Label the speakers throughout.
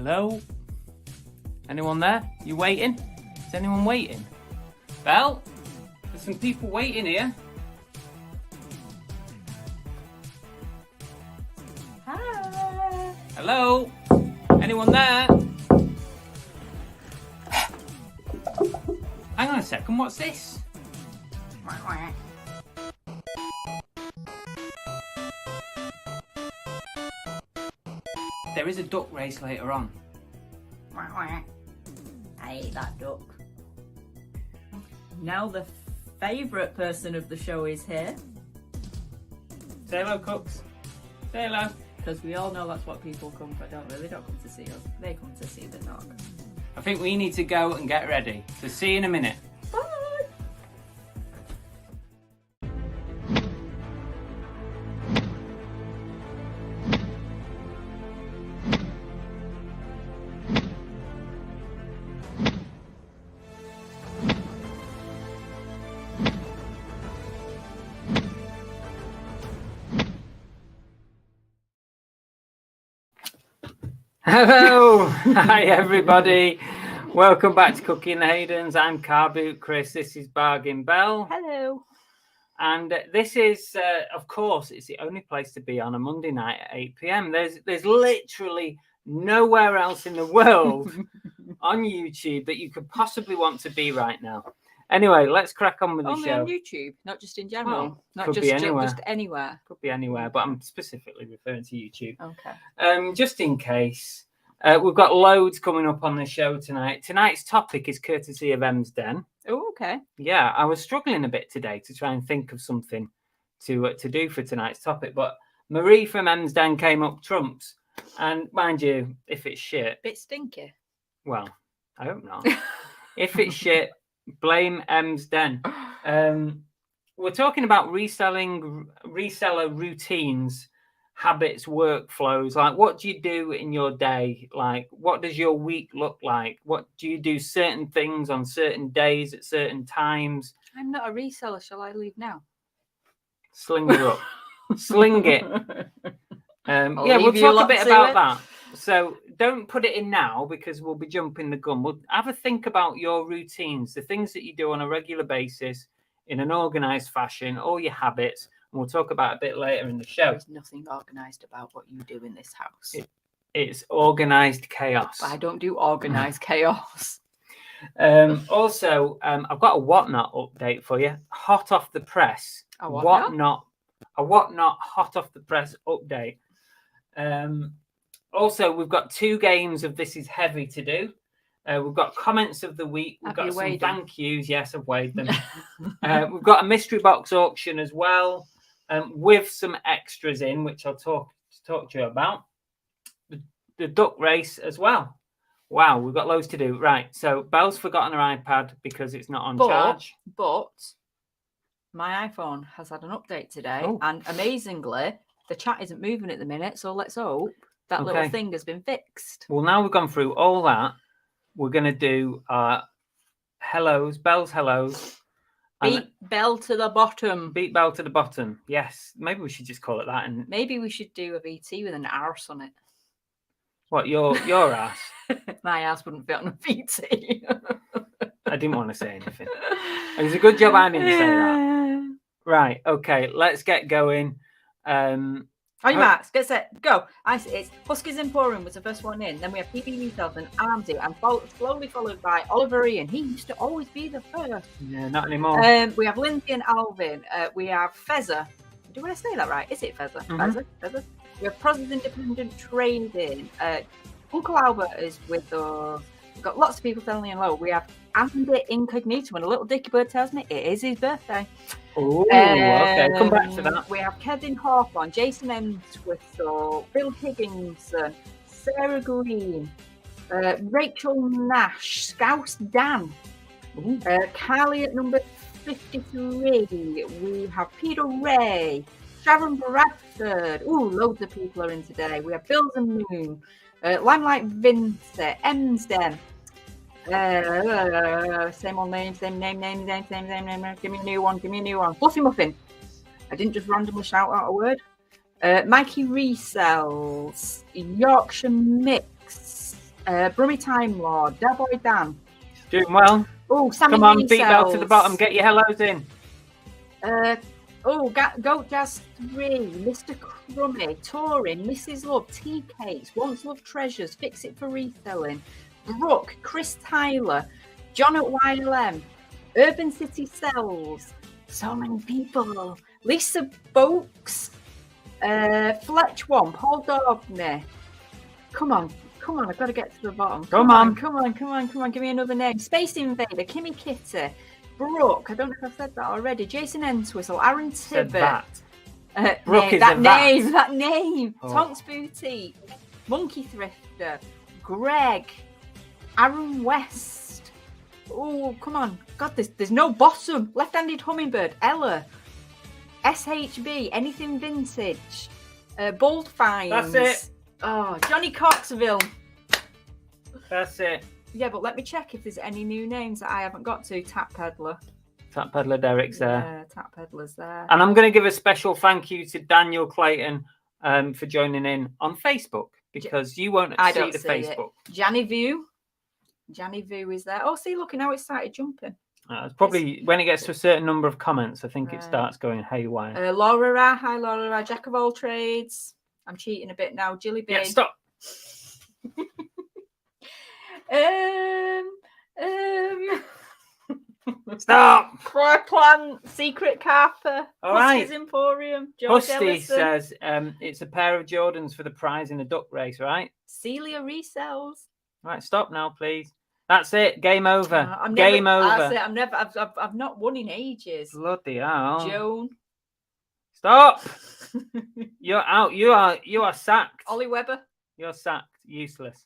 Speaker 1: Hello? Anyone there? You waiting? Is anyone waiting? Belle? There's some people waiting here.
Speaker 2: Hi.
Speaker 1: Hello? Anyone there? Hang on a second, what's this? There is a duck race later on.
Speaker 2: I ate that duck. Now the favourite person of the show is here.
Speaker 1: Say hello, cooks. Say hello.
Speaker 2: Because we all know that's what people come for, don't they? They don't come to see us. They come to see the dog.
Speaker 1: I think we need to go and get ready. So see you in a minute.
Speaker 2: Bye!
Speaker 1: Hello! Hi everybody. Welcome back to Cooking Haydens. I'm Car Boot Chris. This is Bargain Bell.
Speaker 2: Hello.
Speaker 1: And this is, of course, it's the only place to be on a Monday night at 8 p.m. There's literally nowhere else in the world on YouTube that you could possibly want to be right now. Anyway, let's crack on with the
Speaker 2: Only
Speaker 1: show.
Speaker 2: on YouTube, not just in general.
Speaker 1: Well,
Speaker 2: not
Speaker 1: could
Speaker 2: just
Speaker 1: be anywhere.
Speaker 2: Just anywhere.
Speaker 1: Could be anywhere, but I'm specifically referring to YouTube.
Speaker 2: Okay.
Speaker 1: Just in case. We've got loads coming up on the show tonight. Tonight's topic is courtesy of Em's Den.
Speaker 2: Oh, okay.
Speaker 1: Yeah, I was struggling a bit today to try and think of something to do for tonight's topic, but Marie from Em's Den came up trumps. And mind you, if it's shit,
Speaker 2: Bit stinky.
Speaker 1: well, I hope not. If it's shit, blame Em's Den. We're talking about reseller routines, habits, workflows. Like, what do you do in your day? Like, what does your week look like? What do you do certain things on certain days at certain times?
Speaker 2: I'm not a reseller. Shall I leave now?
Speaker 1: Sling it up. Sling it. Yeah, we'll
Speaker 2: leave you
Speaker 1: talk a
Speaker 2: lot
Speaker 1: bit
Speaker 2: to
Speaker 1: about
Speaker 2: it.
Speaker 1: that. So don't put it in now because we'll be jumping the gun. We'll have a think about your routines, the things that you do on a regular basis in an organized fashion, all your habits. And we'll talk about it a bit later in the show.
Speaker 2: There's nothing organised about what you do in this house.
Speaker 1: It's organized chaos.
Speaker 2: I don't do organised chaos.
Speaker 1: Also, I've got a whatnot update for you. Hot off the press.
Speaker 2: A whatnot?
Speaker 1: A whatnot hot off the press update. Also, we've got 2 games of This Is Heavy to do. We've got comments of the week. We've got some thank yous. Yes, I've weighed them. We've got a mystery box auction as well, with some extras in, which I'll talk to you about. The duck race as well. Wow, we've got loads to do. Right, so Belle's forgotten her iPad because it's not on charge.
Speaker 2: But my iPhone has had an update today, and amazingly, the chat isn't moving at the minute. So let's hope that little thing has been fixed.
Speaker 1: Well, now we've gone through all that, we're going to do hellos, Belle's hellos.
Speaker 2: Beat Bell to the bottom.
Speaker 1: Beat Bell to the bottom. Yes, maybe we should just call it that. And
Speaker 2: maybe we should do a VT with an arse on it.
Speaker 1: What, your ass?
Speaker 2: My ass wouldn't fit on a VT.
Speaker 1: I didn't want to say anything. And it's a good job I didn't say that. Right, okay, let's get going. On
Speaker 2: your marks, get set, go. It's Huskies Emporium was the first one in. Then we have PB Retail and Armsy, and slowly followed by Oliver Ian. He used to always be the first.
Speaker 1: Yeah, not anymore.
Speaker 2: We have Lindsay and Alvin. We have Fezzer. Do I say that right? Is it Fezzer?
Speaker 1: Mm-hmm.
Speaker 2: Fezzer. We have Prosper's Independent Trading. Uncle Albert is with us. We've got lots of people selling in low. We have Andy Incognito, and a little dicky bird tells me it is his birthday.
Speaker 1: Oh, okay. Come back to that.
Speaker 2: We have Kevin Hawthorne, Jason Entwistle, Bill Higginson, Sarah Green, Rachel Nash, Scouse Dan, Carly at number 53. We have Peter Ray, Sharon Bradford. Ooh, loads of people are in today. We have Bills and Moon, Limelight Vincent, Emsden. Same old name, same name. Give me a new one. Fluffy Muffin. I didn't just randomly shout out a word. Mikey Resells, Yorkshire Mix, Brummy Time Lord, Del Boy Dan.
Speaker 1: Doing well.
Speaker 2: Oh, Sammy
Speaker 1: Come on,
Speaker 2: Resells.
Speaker 1: beat bell to the bottom. Get your hellos in.
Speaker 2: Goat Jazz 3, Mr. Crummy, Touring, Mrs. Love, Tea Cakes, Once Love Treasures, Fix It for Reselling, Brooke, Chris Tyler, John at YLM, Urban City Cells, so many people, Lisa Boakes, Fletch One, Paul Daubney. Come on, I've got to get to the bottom. Come on, give me another name. Space Invader, Kimmy Kitty, Brooke, I don't know if I've said that already. Jason Entwistle, Aaron Tibbett.
Speaker 1: Brooke is
Speaker 2: that name.
Speaker 1: Oh.
Speaker 2: Tonks Boutique, Monkey Thrifter, Greg, Aaron West. Oh, come on. God, there's no bottom. Left-handed Hummingbird, Ella, SHB, Anything Vintage, Bold Finds.
Speaker 1: That's it.
Speaker 2: Oh, Johnny Coxville.
Speaker 1: That's it.
Speaker 2: Yeah, but let me check if there's any new names that I haven't got to. Tap Peddler.
Speaker 1: Tap Peddler Derek's there.
Speaker 2: Yeah, Tap Peddler's there.
Speaker 1: And I'm going to give a special thank you to Daniel Clayton for joining in on Facebook, because you won't see the Facebook.
Speaker 2: Janny View is there. Oh, see, look, now it started jumping.
Speaker 1: It's probably when it gets to a certain number of comments, I think it starts going haywire.
Speaker 2: Laura Ra, hi Laura Ra, Jack of all trades. I'm cheating a bit now. Jilly B.
Speaker 1: Yeah, stop. Stop.
Speaker 2: Croy Plant, Secret Carper,
Speaker 1: All right.
Speaker 2: Husty's Emporium, George
Speaker 1: Husty
Speaker 2: Ellison.
Speaker 1: says it's a pair of Jordans for the prize in a duck race, right?
Speaker 2: Celia Resells.
Speaker 1: Right, stop now, please. That's it. Game over.
Speaker 2: Over.
Speaker 1: That's
Speaker 2: it. I've not won in ages.
Speaker 1: Bloody hell.
Speaker 2: Joan.
Speaker 1: Stop. You're out. You are sacked.
Speaker 2: Ollie Webber.
Speaker 1: You're sacked. Useless.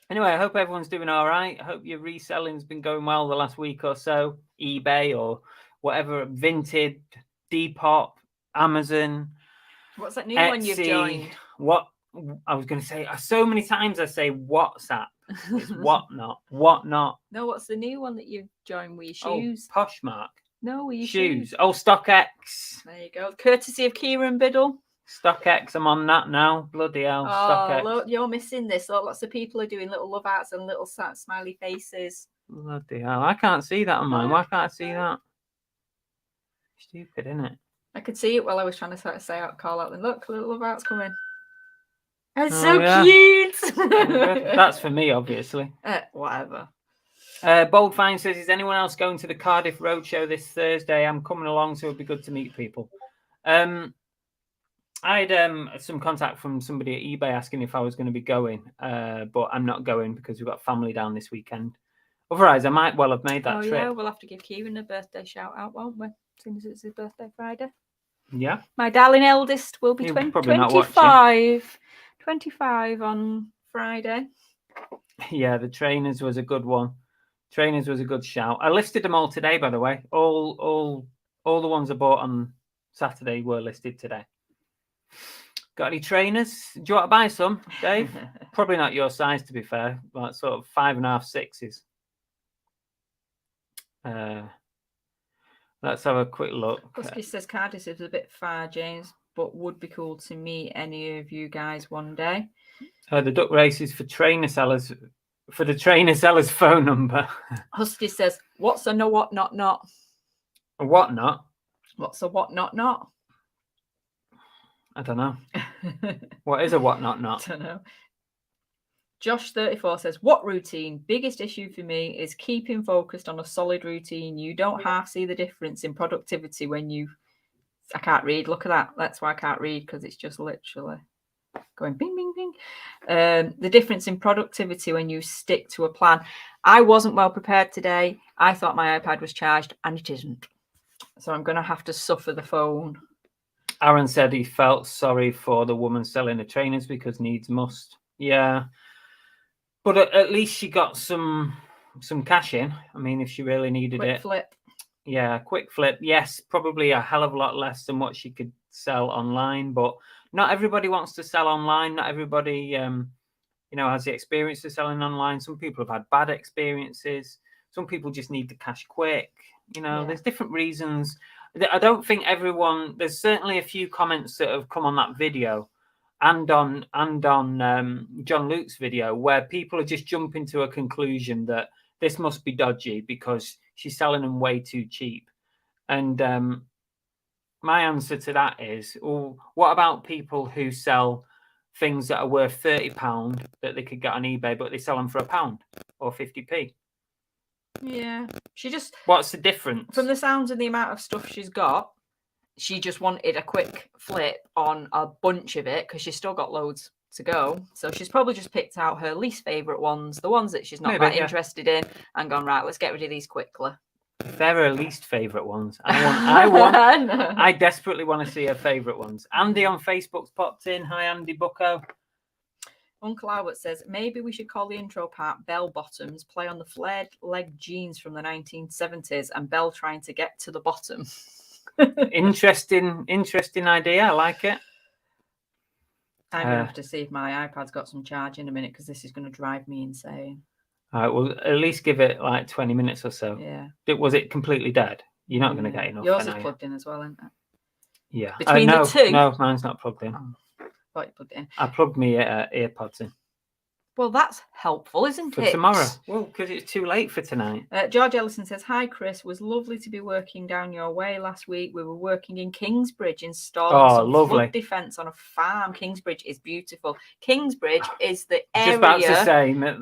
Speaker 1: Anyway, I hope everyone's doing all right. I hope your reselling's been going well the last week or so. eBay or whatever, Vinted, Depop, Amazon.
Speaker 2: What's that new
Speaker 1: Etsy,
Speaker 2: one you've joined?
Speaker 1: What I was going to say, so many times I say WhatsApp. It's whatnot. Whatnot.
Speaker 2: No, what's the new one that you've joined with your shoes?
Speaker 1: Oh, Poshmark.
Speaker 2: No, with your
Speaker 1: shoes. Oh, StockX.
Speaker 2: There you go. Courtesy of Kieran Biddle.
Speaker 1: StockX, I'm on that now. Bloody hell. StockX.
Speaker 2: Look, you're missing this. Lots of people are doing little love hearts and little smiley faces.
Speaker 1: Bloody hell. I can't see that on mine. Why can't I see that? Stupid, isn't it?
Speaker 2: I could see it while I was trying to sort of call out. Look, little love hearts coming. It's so cute.
Speaker 1: That's for me, obviously.
Speaker 2: Whatever.
Speaker 1: Bold Fine says, is anyone else going to the Cardiff Roadshow this Thursday? I'm coming along, so it'd be good to meet people. I had some contact from somebody at eBay asking if I was going to be going, but I'm not going because we've got family down this weekend. Otherwise, I might well have made that trip.
Speaker 2: Yeah, we'll have to give Kieran a birthday shout out, won't we? As soon as it's his birthday Friday.
Speaker 1: Yeah.
Speaker 2: My darling eldest will be 25 on Friday.
Speaker 1: Yeah, the trainers was a good one. Trainers was a good shout. I listed them all today, by the way. All the ones I bought on Saturday were listed today. Got any trainers? Do you want to buy some, Dave? Probably not your size, to be fair. Like sort of 5.5, 6s. Let's have a quick look.
Speaker 2: Husky says Cardiff is a bit far, James, but would be cool to meet any of you guys one day.
Speaker 1: The duck race is for trainer sellers. For the trainer seller's phone number.
Speaker 2: Husky says, "What's a no what not not?
Speaker 1: A what not?
Speaker 2: What's a what not not?
Speaker 1: I don't know. What is a what not not?
Speaker 2: I don't know." Josh 34 says, "What routine? Biggest issue for me is keeping focused on a solid routine. You don't half see the difference in productivity when you." I can't read. Look at that. That's why I can't read, because it's just literally going bing, bing, bing. The difference in productivity when you stick to a plan. I wasn't well prepared today. I thought my iPad was charged, and it isn't. So I'm going to have to suffer the phone.
Speaker 1: Aaron said he felt sorry for the woman selling the trainers because needs must. Yeah. But at least she got some cash in. I mean, if she really needed
Speaker 2: Quick
Speaker 1: it.
Speaker 2: flip.
Speaker 1: Yeah, quick flip. Yes, probably a hell of a lot less than what she could sell online. But not everybody wants to sell online. Not everybody, has the experience of selling online. Some people have had bad experiences. Some people just need the cash quick. There's different reasons. I don't think everyone. There's certainly a few comments that have come on that video and on John Luke's video, where people are just jumping to a conclusion that this must be dodgy because she's selling them way too cheap. And my answer to that is, well, what about people who sell things that are worth £30 that they could get on eBay, but they sell them for £1 or 50p?
Speaker 2: Yeah, she just.
Speaker 1: What's the difference?
Speaker 2: From the sounds of the amount of stuff she's got, she just wanted a quick flip on a bunch of it because she's still got loads to go. So she's probably just picked out her least favourite ones, the ones that she's not that interested in, and gone, right, let's get rid of these quickly.
Speaker 1: If they're her least favourite ones, I desperately want to see her favourite ones. Andy on Facebook's popped in. Hi, Andy Bucko.
Speaker 2: Uncle Albert says, maybe we should call the intro part Bell Bottoms, play on the flared leg jeans from the 1970s and Bell trying to get to the bottom.
Speaker 1: Interesting idea. I like it.
Speaker 2: I'm going to have to see if my iPad's got some charge in a minute because this is going to drive me insane.
Speaker 1: All right, well, at least give it like 20 minutes or so.
Speaker 2: Yeah.
Speaker 1: Was it completely dead? You're not going to get enough.
Speaker 2: Yours is plugged in as well, isn't it?
Speaker 1: Yeah.
Speaker 2: Between the two?
Speaker 1: No, mine's not plugged in.
Speaker 2: Oh, thought you plugged it in.
Speaker 1: I plugged my earpods in.
Speaker 2: Well, that's helpful, isn't it?
Speaker 1: For tomorrow. Well, because it's too late for tonight.
Speaker 2: George Ellison says, hi, Chris. Was lovely to be working down your way last week. We were working in Kingsbridge, installing some flood defence on a farm. Kingsbridge is beautiful. Kingsbridge is the area...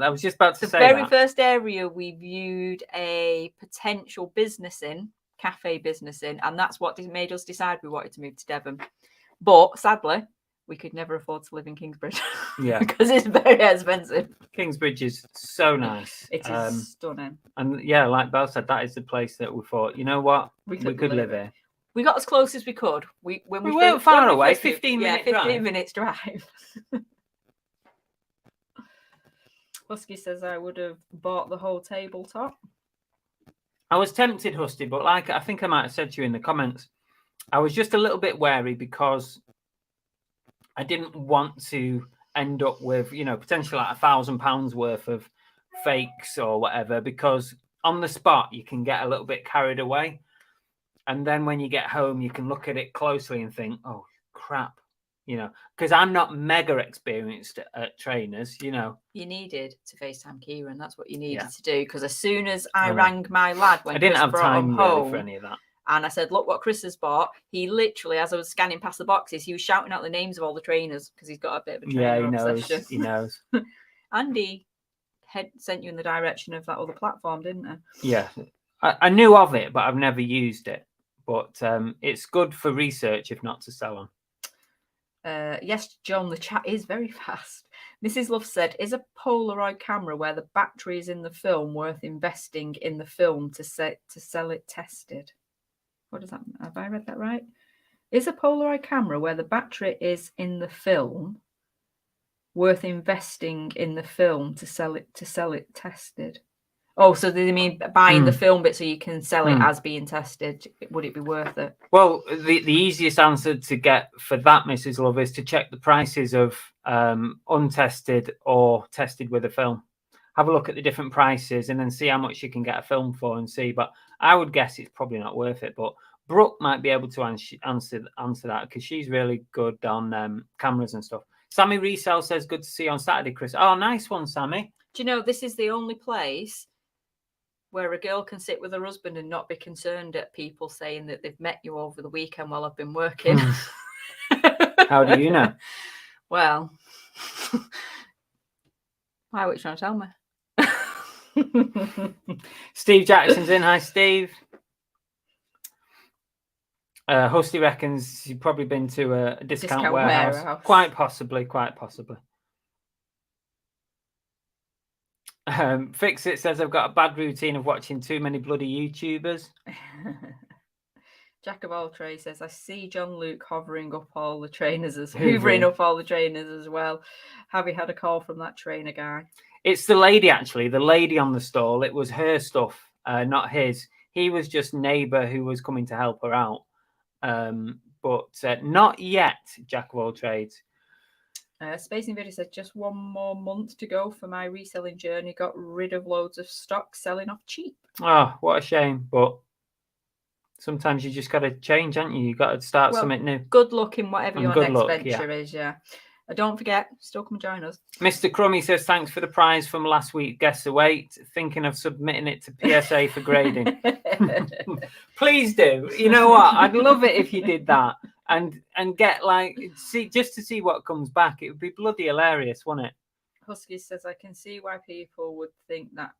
Speaker 1: I was just about to say
Speaker 2: the very first area we viewed a potential cafe business in, and that's what made us decide we wanted to move to Devon. But, sadly... we could never afford to live in Kingsbridge.
Speaker 1: Yeah.
Speaker 2: Because it's very expensive.
Speaker 1: Kingsbridge is so nice.
Speaker 2: It is stunning.
Speaker 1: And yeah, like Belle said, that is the place that we thought, you know what? We could live here.
Speaker 2: We got as close as we could. We
Speaker 1: weren't far away, 15
Speaker 2: minutes drive. Husky says I would have bought the whole tabletop.
Speaker 1: I was tempted, Husky, but like I think I might have said to you in the comments, I was just a little bit wary because I didn't want to end up with, potentially like £1,000 worth of fakes or whatever, because on the spot you can get a little bit carried away. And then when you get home, you can look at it closely and think, oh, crap, because I'm not mega experienced at trainers, You
Speaker 2: needed to FaceTime Kieran. That's what you needed to do. Because as soon as I rang my lad when
Speaker 1: I didn't
Speaker 2: Chris
Speaker 1: have
Speaker 2: brought
Speaker 1: time
Speaker 2: him home,
Speaker 1: for any of that.
Speaker 2: And I said, look what Chris has bought. He literally, as I was scanning past the boxes, he was shouting out the names of all the trainers because he's got a bit of a trainer obsession.
Speaker 1: He knows.
Speaker 2: Andy had sent you in the direction of that other platform, didn't he?
Speaker 1: Yeah. I knew of it, but I've never used it. But it's good for research, if not to sell on.
Speaker 2: Yes, John, the chat is very fast. Mrs. Love said, is a Polaroid camera where the battery is in the film worth investing in the film to sell it tested? What does that mean? Have I read that right? Is a Polaroid camera where the battery is in the film worth investing in the film to sell it tested? Oh, so they mean buying the film bit so you can sell it as being tested? Would it be worth it?
Speaker 1: Well, the easiest answer to get for that, Mrs. Love, is to check the prices of untested or tested with a film. Have a look at the different prices and then see how much you can get a film for and see. But I would guess it's probably not worth it. But Brooke might be able to answer that because she's really good on cameras and stuff. Sammy Resell says, good to see you on Saturday, Chris. Oh, nice one, Sammy.
Speaker 2: Do you know, this is the only place where a girl can sit with her husband and not be concerned at people saying that they've met you over the weekend while I've been working.
Speaker 1: How do you know?
Speaker 2: Well, why were you trying to tell me?
Speaker 1: Steve Jackson's in. Hi, Steve. Husty reckons you've probably been to a discount warehouse. Quite possibly. Fix It says I've got a bad routine of watching too many bloody YouTubers.
Speaker 2: Jack of all trades says I see John Luke hoovering up all the trainers as well. Have you had a call from that trainer guy?
Speaker 1: It's the lady, actually. The lady on the stall. It was her stuff, not his. He was just neighbour who was coming to help her out. But not yet, Jack of all trades.
Speaker 2: Space Invader said just one more month to go for my reselling journey. Got rid of loads of stock, selling off cheap.
Speaker 1: Oh, what a shame. But sometimes you just got to change, haven't you? You got to start something new.
Speaker 2: Good luck in whatever your next venture is, yeah. Don't forget, still come and join us.
Speaker 1: Mr. Crummy says, thanks for the prize from last week. Guess the weight. Thinking of submitting it to PSA for grading. Please do. You know what? I'd love it if you did that and get just to see what comes back. It would be bloody hilarious, wouldn't it?
Speaker 2: Husky says, I can see why people would think that.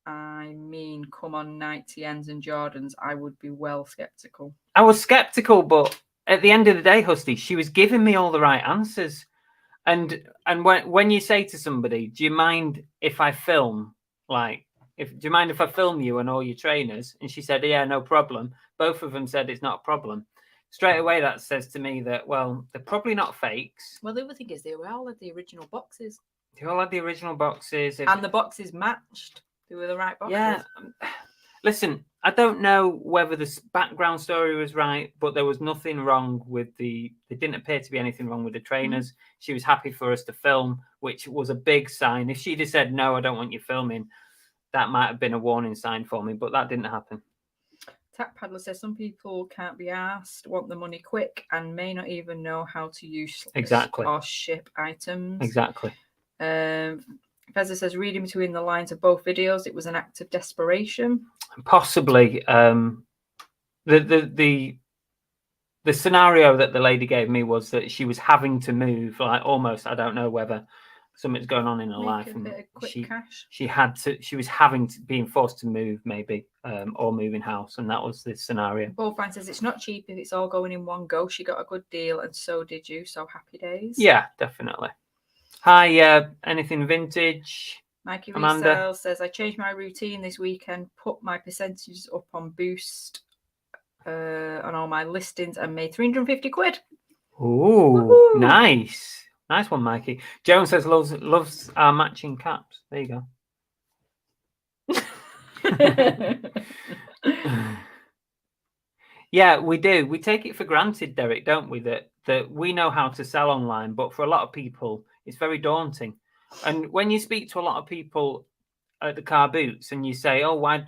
Speaker 2: I mean, come on, 90Ns and Jordans, I would be well skeptical.
Speaker 1: I was skeptical, but at the end of the day, Husky, she was giving me all the right answers. And when you say to somebody, do you mind if I film? Do you mind if I film you and all your trainers? And she said, yeah, no problem. Both of them said it's not a problem. Straight away, that says to me that, well, they're probably not fakes.
Speaker 2: Well, the other thing is they all had the original boxes.
Speaker 1: They all had the original boxes.
Speaker 2: And the boxes matched. They were the right boxes.
Speaker 1: Yeah. Listen, I don't know whether the background story was right, but there was nothing wrong with there didn't appear to be anything wrong with the trainers. She was happy for us to film, which was a big sign. If she'd have said, no, I don't want you filming, that might have been a warning sign for me, but that didn't happen.
Speaker 2: Tack Paddler says some people can't be asked, want the money quick, and may not even know how to use or ship items.
Speaker 1: Exactly.
Speaker 2: Fezza says, reading between the lines of both videos, it was an act of desperation.
Speaker 1: Possibly. The scenario that the lady gave me was that she was having to move, almost. I don't know whether something's going on in her life, and she was being forced to move, maybe, or moving house, and that was the scenario.
Speaker 2: Bullfine says it's not cheap if it's all going in one go. She got a good deal, and so did you. So happy days.
Speaker 1: Yeah, definitely. Hi, anything vintage?
Speaker 2: Mikey Resell says, I changed my routine this weekend, put my percentages up on Boost on all my listings and made 350 quid.
Speaker 1: Ooh, nice. Nice one, Mikey. Joan says loves our matching caps. There you go. Yeah, we do. We take it for granted, Derek, don't we? That we know how to sell online, but for a lot of people, it's very daunting. And when you speak to a lot of people at the car boots and you say, oh, why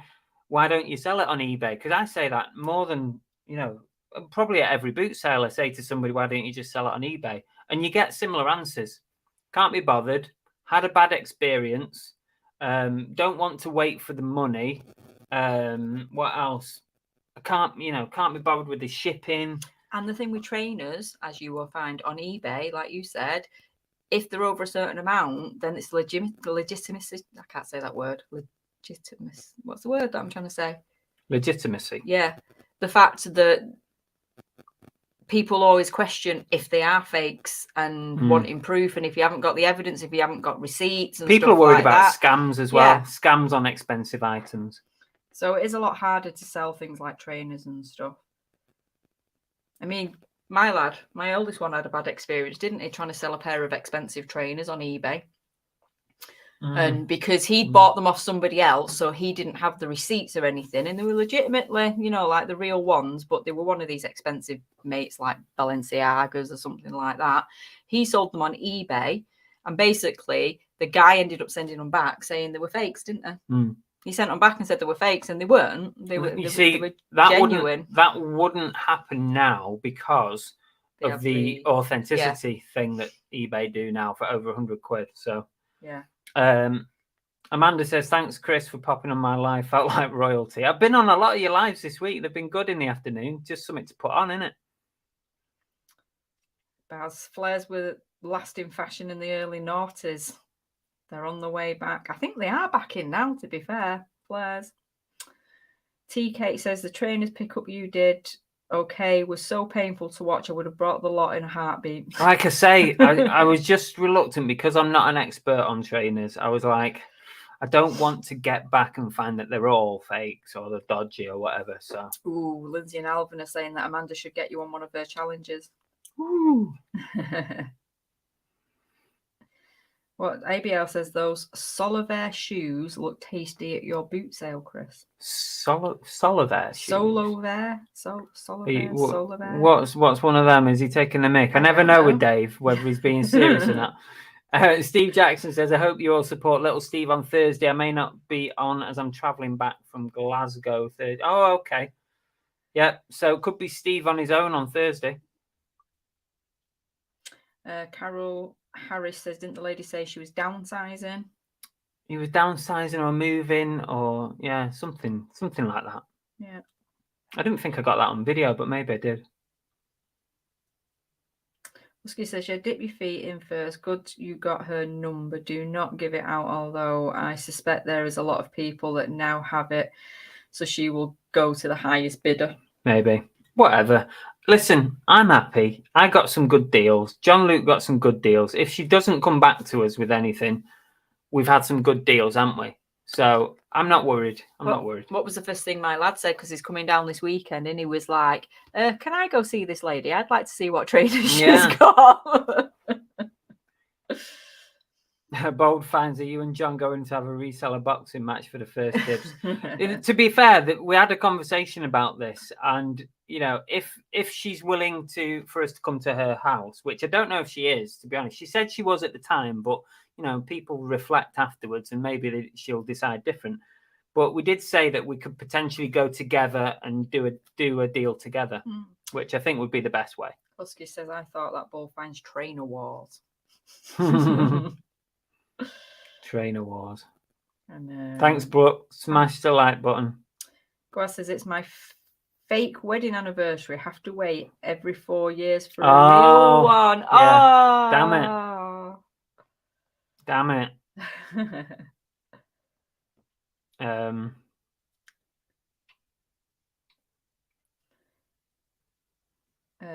Speaker 1: don't you sell it on eBay? Because I say that more than, probably at every boot sale, I say to somebody, why don't you just sell it on eBay? And you get similar answers. Can't be bothered. Had a bad experience. Don't want to wait for the money. What else? I can't be bothered with the shipping.
Speaker 2: And the thing with trainers, as you will find on eBay, like you said, if they're over a certain amount, then it's legitimacy. I can't say that word. Legitimacy. What's the word that I'm trying to say?
Speaker 1: Legitimacy.
Speaker 2: Yeah. The fact that people always question if they are fakes and wanting proof, and if you haven't got the evidence, if you haven't got receipts, and
Speaker 1: people are worried about scams as well. Scams on expensive items.
Speaker 2: So it is a lot harder to sell things like trainers and stuff. I mean, my oldest one had a bad experience, didn't he? Trying to sell a pair of expensive trainers on eBay. And because he'd bought them off somebody else, so he didn't have the receipts or anything. And they were legitimately, like the real ones, but they were one of these expensive mates like Balenciagas or something like that. He sold them on eBay. And basically, the guy ended up sending them back saying they were fakes, didn't they? He sent them back and said they were fakes, and they weren't. They were genuine.
Speaker 1: That wouldn't happen now because of the authenticity thing that eBay do now for over 100 quid. So
Speaker 2: yeah.
Speaker 1: Amanda says, thanks, Chris, for popping on my live. Felt like royalty. I've been on a lot of your lives this week. They've been good in the afternoon. Just something to put on, innit?
Speaker 2: Baz, flares were last in fashion in the early noughties. They're on the way back. I think they are back in now, to be fair. Flares. T-Kate says, the trainers pickup you did, was so painful to watch. I would have brought the lot in a heartbeat.
Speaker 1: Like I say, I was just reluctant because I'm not an expert on trainers. I was like, I don't want to get back and find that they're all fakes or they're dodgy or whatever. So,
Speaker 2: Lindsay and Alvin are saying that Amanda should get you on one of her challenges. What ABL says, those Solovair shoes look tasty at your boot sale, Chris.
Speaker 1: Solovair shoes?
Speaker 2: Solovair?
Speaker 1: What's one of them? Is he taking the mick? I never know with Dave whether he's being serious or not. Steve Jackson says, I hope you all support little Steve on Thursday. I may not be on as I'm travelling back from Glasgow Thursday. Oh, okay. Yeah, so it could be Steve on his own on Thursday.
Speaker 2: Carol Harris says, didn't the lady say she was downsizing?
Speaker 1: He was downsizing or moving or something like that.
Speaker 2: Yeah.
Speaker 1: I didn't think I got that on video, but maybe I did.
Speaker 2: Husky says, yeah, dip your feet in first. Good, you got her number. Do not give it out, although I suspect there is a lot of people that now have it. So she will go to the highest bidder.
Speaker 1: Maybe. Whatever. Listen, I'm happy. I got some good deals. John Luke got some good deals. If she doesn't come back to us with anything, we've had some good deals, haven't we? So I'm not worried. I'm not worried.
Speaker 2: What was the first thing my lad said? Because he's coming down this weekend, and he was like, can I go see this lady? I'd like to see what trainers she's got.
Speaker 1: Bold finds are you and John going to have a reseller boxing match for the first dibs? To be fair, that we had a conversation about this, and if she's willing for us to come to her house, which I don't know if she is, to be honest. She said she was at the time, but people reflect afterwards, and maybe she'll decide different. But we did say that we could potentially go together and do a deal together, which I think would be the best way.
Speaker 2: Husky says, I thought that ball finds trainer wars.
Speaker 1: Trainer wars. Thanks, Brooke. Smash the like button.
Speaker 2: Gwa says, it's my fake wedding anniversary. Have to wait every 4 years for a real one.
Speaker 1: Yeah. Oh, damn it.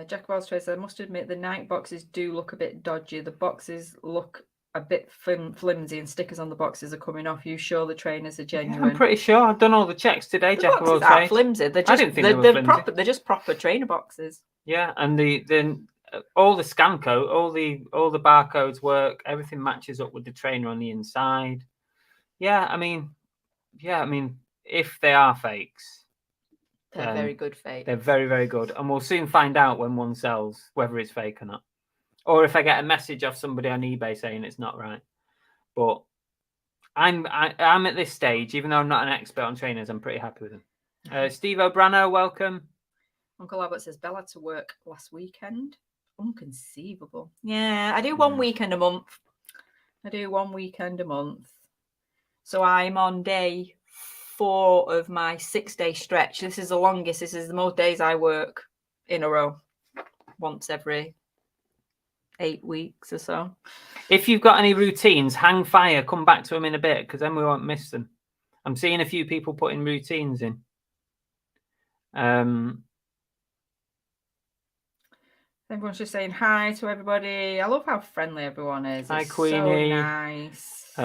Speaker 2: Jack Wells says, I must admit the Nike boxes do look a bit dodgy. The boxes look a bit flimsy and stickers on the boxes are coming off. You sure the trainers are genuine?
Speaker 1: Yeah, I'm pretty sure. I've done all the checks today, Jack Wells.
Speaker 2: They're flimsy. They're just, I didn't think they were flimsy. Proper, they're just proper trainer boxes.
Speaker 1: Yeah, and all the scan code, all the barcodes work. Everything matches up with the trainer on the inside. I mean, if they are fakes,
Speaker 2: they're very good fakes.
Speaker 1: They're very, very good, and we'll soon find out when one sells whether it's fake or not, or if I get a message off somebody on eBay saying it's not right. But I'm at this stage, even though I'm not an expert on trainers, I'm pretty happy with them. Steve O'Brano, welcome.
Speaker 2: Uncle Albert says, Bella to work last weekend. Unconceivable. Yeah, I do one weekend a month. So I'm on day 4 of my 6-day stretch. This is the longest. This is the most days I work in a row. Once every 8 weeks or so.
Speaker 1: If you've got any routines, hang fire. Come back to them in a bit, because then we won't miss them. I'm seeing a few people putting routines in.
Speaker 2: Everyone's just saying hi to everybody. I love how friendly everyone is.
Speaker 1: Hi, Queenie.
Speaker 2: So nice.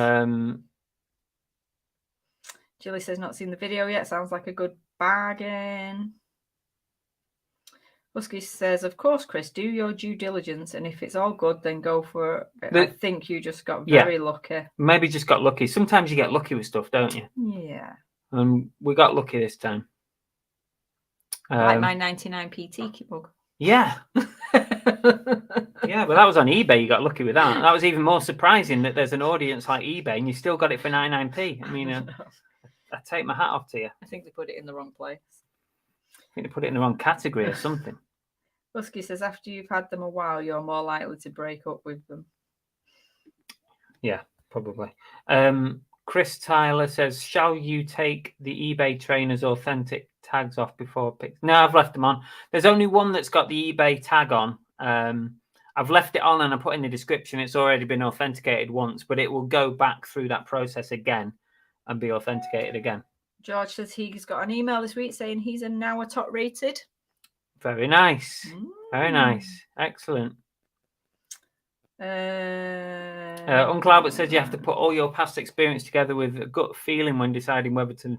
Speaker 2: Julie says, not seen the video yet. Sounds like a good bargain. Husky says, of course, Chris, do your due diligence. And if it's all good, then go for it. I think you just got very lucky. Maybe
Speaker 1: just got lucky. Sometimes you get lucky with stuff, don't you?
Speaker 2: Yeah.
Speaker 1: And we got lucky this time.
Speaker 2: Like my 99p mug.
Speaker 1: Yeah. Yeah, but that was on eBay. You got lucky with that. That was even more surprising that there's an audience like eBay and you still got it for 99p. I mean, I take my hat off to you.
Speaker 2: I think they put it in the wrong place.
Speaker 1: I think they put it in the wrong category or something.
Speaker 2: Husky says, after you've had them a while, you're more likely to break up with them.
Speaker 1: Yeah, probably. Chris Tyler says, shall you take the eBay trainers authentic tags off before pick? No, I've left them on. There's only one that's got the eBay tag on. I've left it on and I put in the description it's already been authenticated once, but it will go back through that process again and be authenticated again.
Speaker 2: George says he's got an email this week saying he's now a top rated.
Speaker 1: Very nice. Very nice. Excellent. Uncle Albert says you have to put all your past experience together with a gut feeling when deciding whether to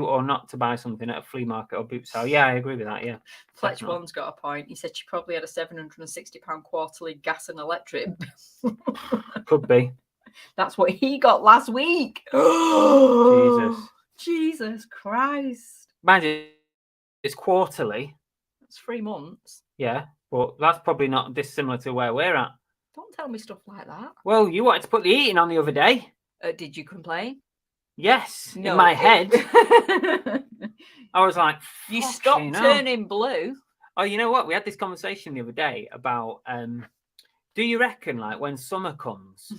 Speaker 1: or not to buy something at a flea market or boot sale. Yeah, I agree with that. Yeah.
Speaker 2: Fletch One's got a point. He said she probably had a £760 quarterly gas and electric.
Speaker 1: Could be.
Speaker 2: That's what he got last week. Jesus Christ.
Speaker 1: Imagine it's quarterly.
Speaker 2: That's 3 months.
Speaker 1: Yeah, but that's probably not dissimilar to where we're at.
Speaker 2: Don't tell me stuff like that.
Speaker 1: Well, you wanted to put the heating on the other day.
Speaker 2: Did you complain?
Speaker 1: Yes, no, in my head. I was like,
Speaker 2: you stopped turning blue.
Speaker 1: Oh, you know what? We had this conversation the other day about do you reckon like when summer comes,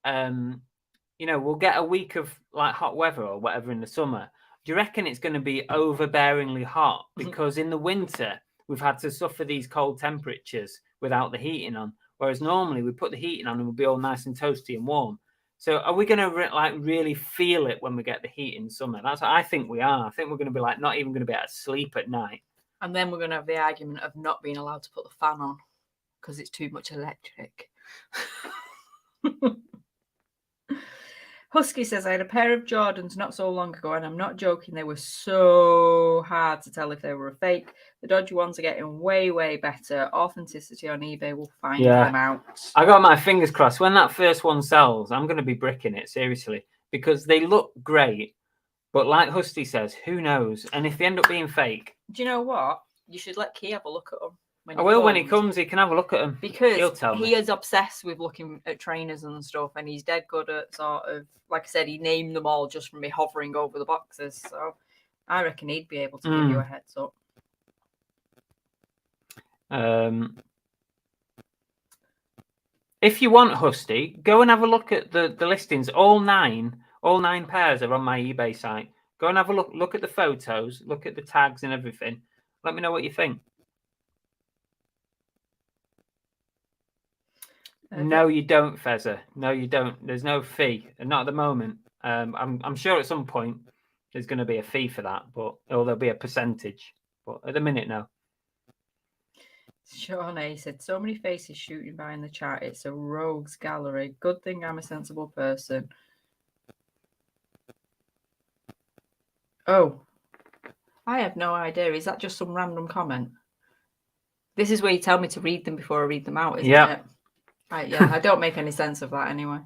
Speaker 1: we'll get a week of like hot weather or whatever in the summer. Do you reckon it's going to be overbearingly hot? Because in the winter, we've had to suffer these cold temperatures without the heating on. Whereas normally we put the heating on and we'll be all nice and toasty and warm. So are we going to really feel it when we get the heat in summer? That's what I think we are. I think we're going to be like not even going to be able to sleep at night.
Speaker 2: And then we're going to have the argument of not being allowed to put the fan on because it's too much electric. Husky says, I had a pair of Jordans not so long ago, and I'm not joking, they were so hard to tell if they were a fake. The dodgy ones are getting way, way better. Authenticity on eBay will find them out.
Speaker 1: I got my fingers crossed. When that first one sells, I'm going to be bricking it, seriously, because they look great. But like Husky says, who knows? And if they end up being fake...
Speaker 2: Do you know what? You should let Key have a look at them.
Speaker 1: I will when he comes. He can have a look at them.
Speaker 2: Because he is obsessed with looking at trainers and stuff, and he's dead good at sort of, like I said, he named them all just from me hovering over the boxes. So I reckon he'd be able to give you a heads up.
Speaker 1: If you want, Husty, go and have a look at the listings. All nine pairs are on my eBay site. Go and have a look at the photos, look at the tags and everything. Let me know what you think. No, you don't, Fezzer. No, you don't. There's no fee, not at the moment. I'm sure at some point there's going to be a fee for that, or there'll be a percentage. But at the minute, no.
Speaker 2: Sean A said, so many faces shooting by in the chat. It's a rogues gallery. Good thing I'm a sensible person. Oh, I have no idea. Is that just some random comment? This is where you tell me to read them before I read them out, isn't it? I don't make any sense of that anyway.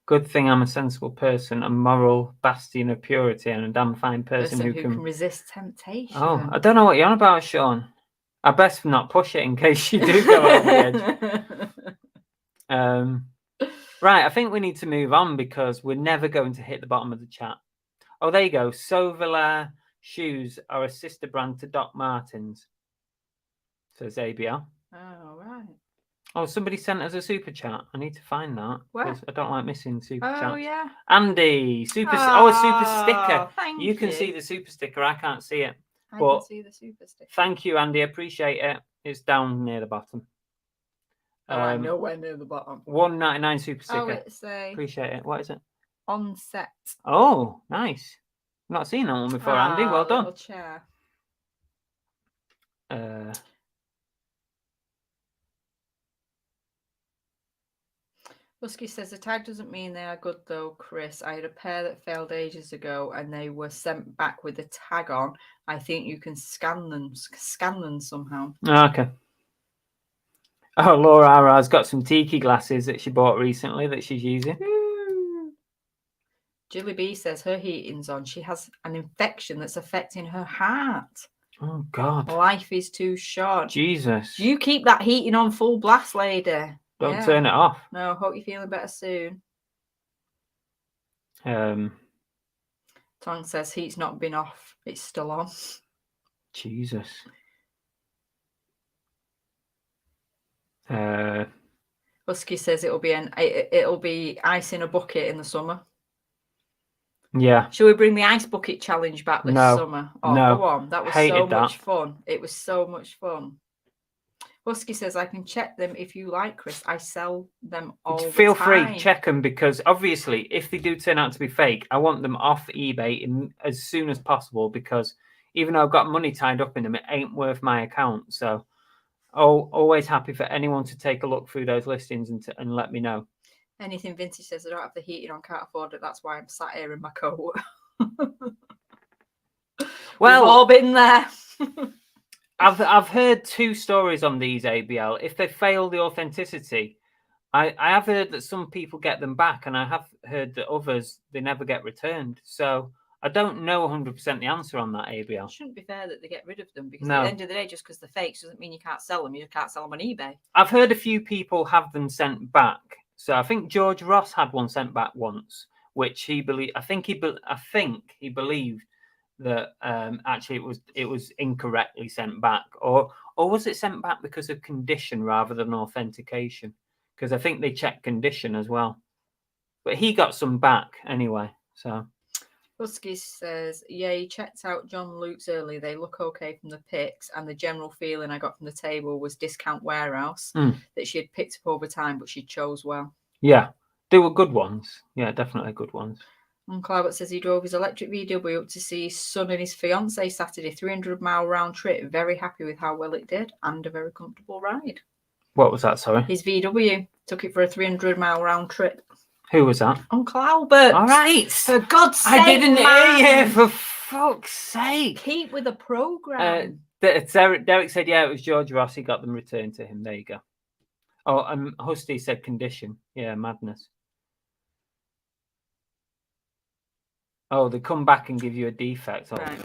Speaker 1: Good thing I'm a sensible person, a moral bastion of purity, and a damn fine person who can
Speaker 2: resist temptation.
Speaker 1: Oh, I don't know what you're on about, Sean. I best not push it in case you do go over the edge. Right, I think we need to move on because we're never going to hit the bottom of the chat. Oh, there you go. Sauvelair shoes are a sister brand to Doc Martens, says ABL.
Speaker 2: Oh, right.
Speaker 1: Oh, somebody sent us a super chat. I need to find that.
Speaker 2: Where?
Speaker 1: I don't like missing super chats.
Speaker 2: Oh, yeah.
Speaker 1: Andy, a super sticker.
Speaker 2: Thank
Speaker 1: you can see the super sticker. I can't see it.
Speaker 2: I can see the super sticker.
Speaker 1: Thank you, Andy. Appreciate it. It's down near the bottom.
Speaker 2: I'm nowhere near the bottom.
Speaker 1: $1.99 super sticker.
Speaker 2: Oh, it's
Speaker 1: appreciate it. What is it?
Speaker 2: On set.
Speaker 1: Oh, nice. I've not seen that one before, Andy. Well done.
Speaker 2: Little chair. Husky says the tag doesn't mean they are good though, Chris. I had a pair that failed ages ago and they were sent back with the tag on. I think you can scan them somehow.
Speaker 1: Okay. Oh, Laura Ara's got some tiki glasses that she bought recently that she's using.
Speaker 2: Julie B says her heating's on. She has an infection that's affecting her heart.
Speaker 1: Oh, God.
Speaker 2: Life is too short.
Speaker 1: Jesus.
Speaker 2: You keep that heating on full blast, lady.
Speaker 1: Don't turn it off.
Speaker 2: No, hope you're feeling better soon.
Speaker 1: Tong
Speaker 2: says heat's not been off. It's still on.
Speaker 1: Jesus.
Speaker 2: Husky says it'll be ice in a bucket in the summer.
Speaker 1: Yeah.
Speaker 2: Shall we bring the ice bucket challenge back this summer? Oh,
Speaker 1: no.
Speaker 2: Go on. That was so much fun. It was so much fun. Husky says, I can check them if you like, Chris. I sell them all the time.
Speaker 1: Feel free, check them, because obviously if they do turn out to be fake, I want them off eBay as soon as possible, because even though I've got money tied up in them, it ain't worth my account. So always happy for anyone to take a look through those listings and let me know.
Speaker 2: Anything Vintage says, I don't have the heating on, can't afford it. That's why I'm sat here in my coat.
Speaker 1: Well,
Speaker 2: we've all been there.
Speaker 1: I've heard two stories on these ABL. If they fail the authenticity, I have heard that some people get them back, and I have heard that others, they never get returned. So I don't know 100% the answer on that ABL.
Speaker 2: It shouldn't be fair that they get rid of them, because at the end of the day, just because they're fakes doesn't mean you can't sell them. You just can't sell them on eBay.
Speaker 1: I've heard a few people have them sent back. So I think George Ross had one sent back once, which I think he believed that actually it was incorrectly sent back, or was it sent back because of condition rather than authentication? Because I think they checked condition as well. But he got some back anyway. So
Speaker 2: Husky says, yeah, he checked out John Luke's early. They look okay from the pics, and the general feeling I got from the table was discount warehouse that she had picked up over time, but she chose well.
Speaker 1: Yeah, they were good ones. Yeah, definitely good ones.
Speaker 2: Uncle Albert says he drove his electric VW up to see his son and his fiance Saturday, 300-mile round trip. Very happy with how well it did, and a very comfortable ride.
Speaker 1: What was that, sorry?
Speaker 2: His VW. Took it for a 300-mile round trip.
Speaker 1: Who was that?
Speaker 2: Uncle Albert.
Speaker 1: All right.
Speaker 2: For God's sake,
Speaker 1: I didn't hear you, for fuck's sake.
Speaker 2: Keep with the programme.
Speaker 1: Derek said, yeah, it was George Ross. He got them returned to him. There you go. Oh, Husty said condition. Yeah, madness. Oh, they come back and give you a defect. Oh,
Speaker 2: right.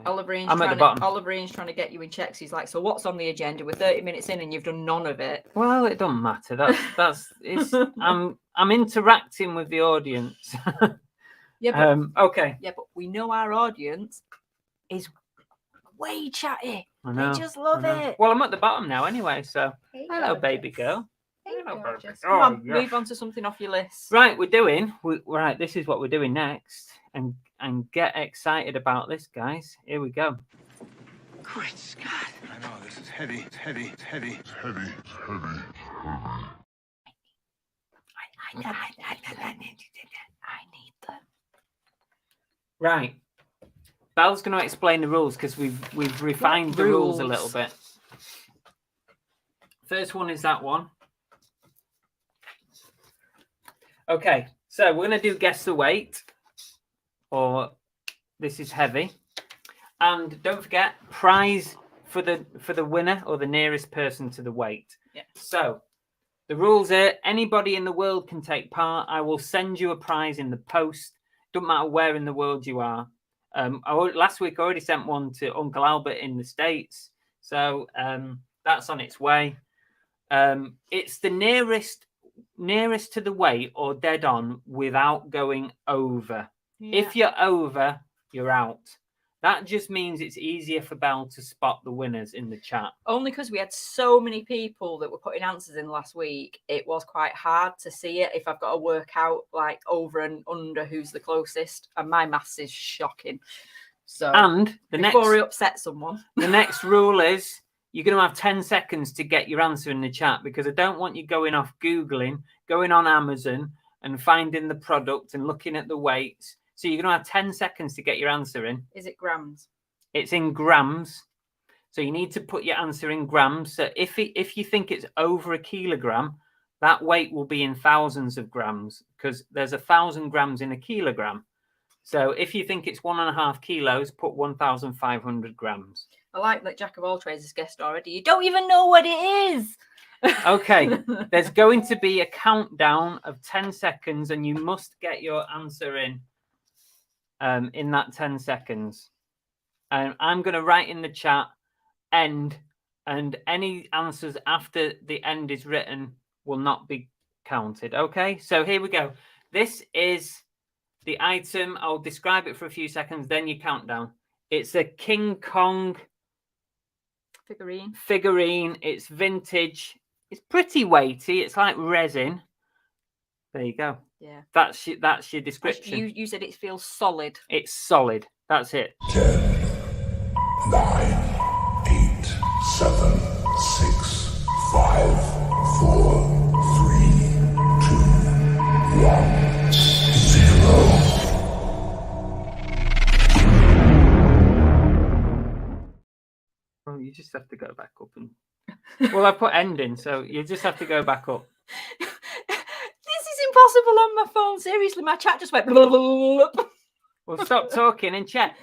Speaker 1: I'm at the bottom.
Speaker 2: Oliver Ian's trying to get you in checks. He's like, so what's on the agenda? We're 30 minutes in and you've done none of it.
Speaker 1: Well, it doesn't matter. It's I'm interacting with the audience.
Speaker 2: Yeah. But,
Speaker 1: okay.
Speaker 2: Yeah, but we know our audience is way chatty.
Speaker 1: I know.
Speaker 2: They just love it.
Speaker 1: Well, I'm at the bottom now anyway, so hello, baby girl.
Speaker 2: Come on, move on to something off your list.
Speaker 1: Right, right, this is what we're doing next. And get excited about this, guys. Here we go.
Speaker 3: Great Scott. I know, this is heavy. It's heavy. It's heavy. It's heavy. It's heavy.
Speaker 2: I need them.
Speaker 1: Right. Belle's going to explain the rules because we've refined the rules a little bit. First one is that one. Okay, so we're going to do guess the weight, or this is heavy, and don't forget prize for the winner or the nearest person to the weight.
Speaker 2: Yeah. So
Speaker 1: the rules are: anybody in the world can take part. I will send you a prize in the post. Don't matter where in the world you are. Last week I already sent one to Uncle Albert in the States, so that's on its way. It's the nearest to the weight or dead on without going over. Yeah. If you're over, you're out. That just means it's easier for Belle to spot the winners in the chat.
Speaker 2: Only because we had so many people that were putting answers in last week, it was quite hard to see it if I've got to work out like over and under who's the closest. And my maths is shocking. So before we upset someone.
Speaker 1: The next rule is you're going to have 10 seconds to get your answer in the chat, because I don't want you going off Googling, going on Amazon and finding the product and looking at the weights. So you're going to have 10 seconds to get your answer in.
Speaker 2: Is it grams?
Speaker 1: It's in grams. So you need to put your answer in grams. So if you think it's over a kilogram, that weight will be in thousands of grams, because there's 1,000 grams in a kilogram. So if you think it's 1.5 kilos, put 1,500 grams.
Speaker 2: I like that Jack of all trades has guessed already. You don't even know what it is.
Speaker 1: Okay, there's going to be a countdown of 10 seconds, and you must get your answer in that 10 seconds. And I'm going to write in the chat end, and any answers after the end is written will not be counted. Okay, so here we go. This is the item. I'll describe it for a few seconds, then you count down. It's a King Kong figurine. It's vintage. It's pretty weighty. It's like resin. There you go.
Speaker 2: Yeah.
Speaker 1: That's your description.
Speaker 2: You said it feels solid.
Speaker 1: It's solid. That's it.
Speaker 4: 10, 9, 8, 7, 6, 5, 4, 3, 2, 1, 0.
Speaker 1: Well, you just have to go back up and. Well, I put end in, so you just have to go back up.
Speaker 2: This is impossible on my phone. Seriously, my chat just went. Blah, blah, blah.
Speaker 1: Well, stop talking and check.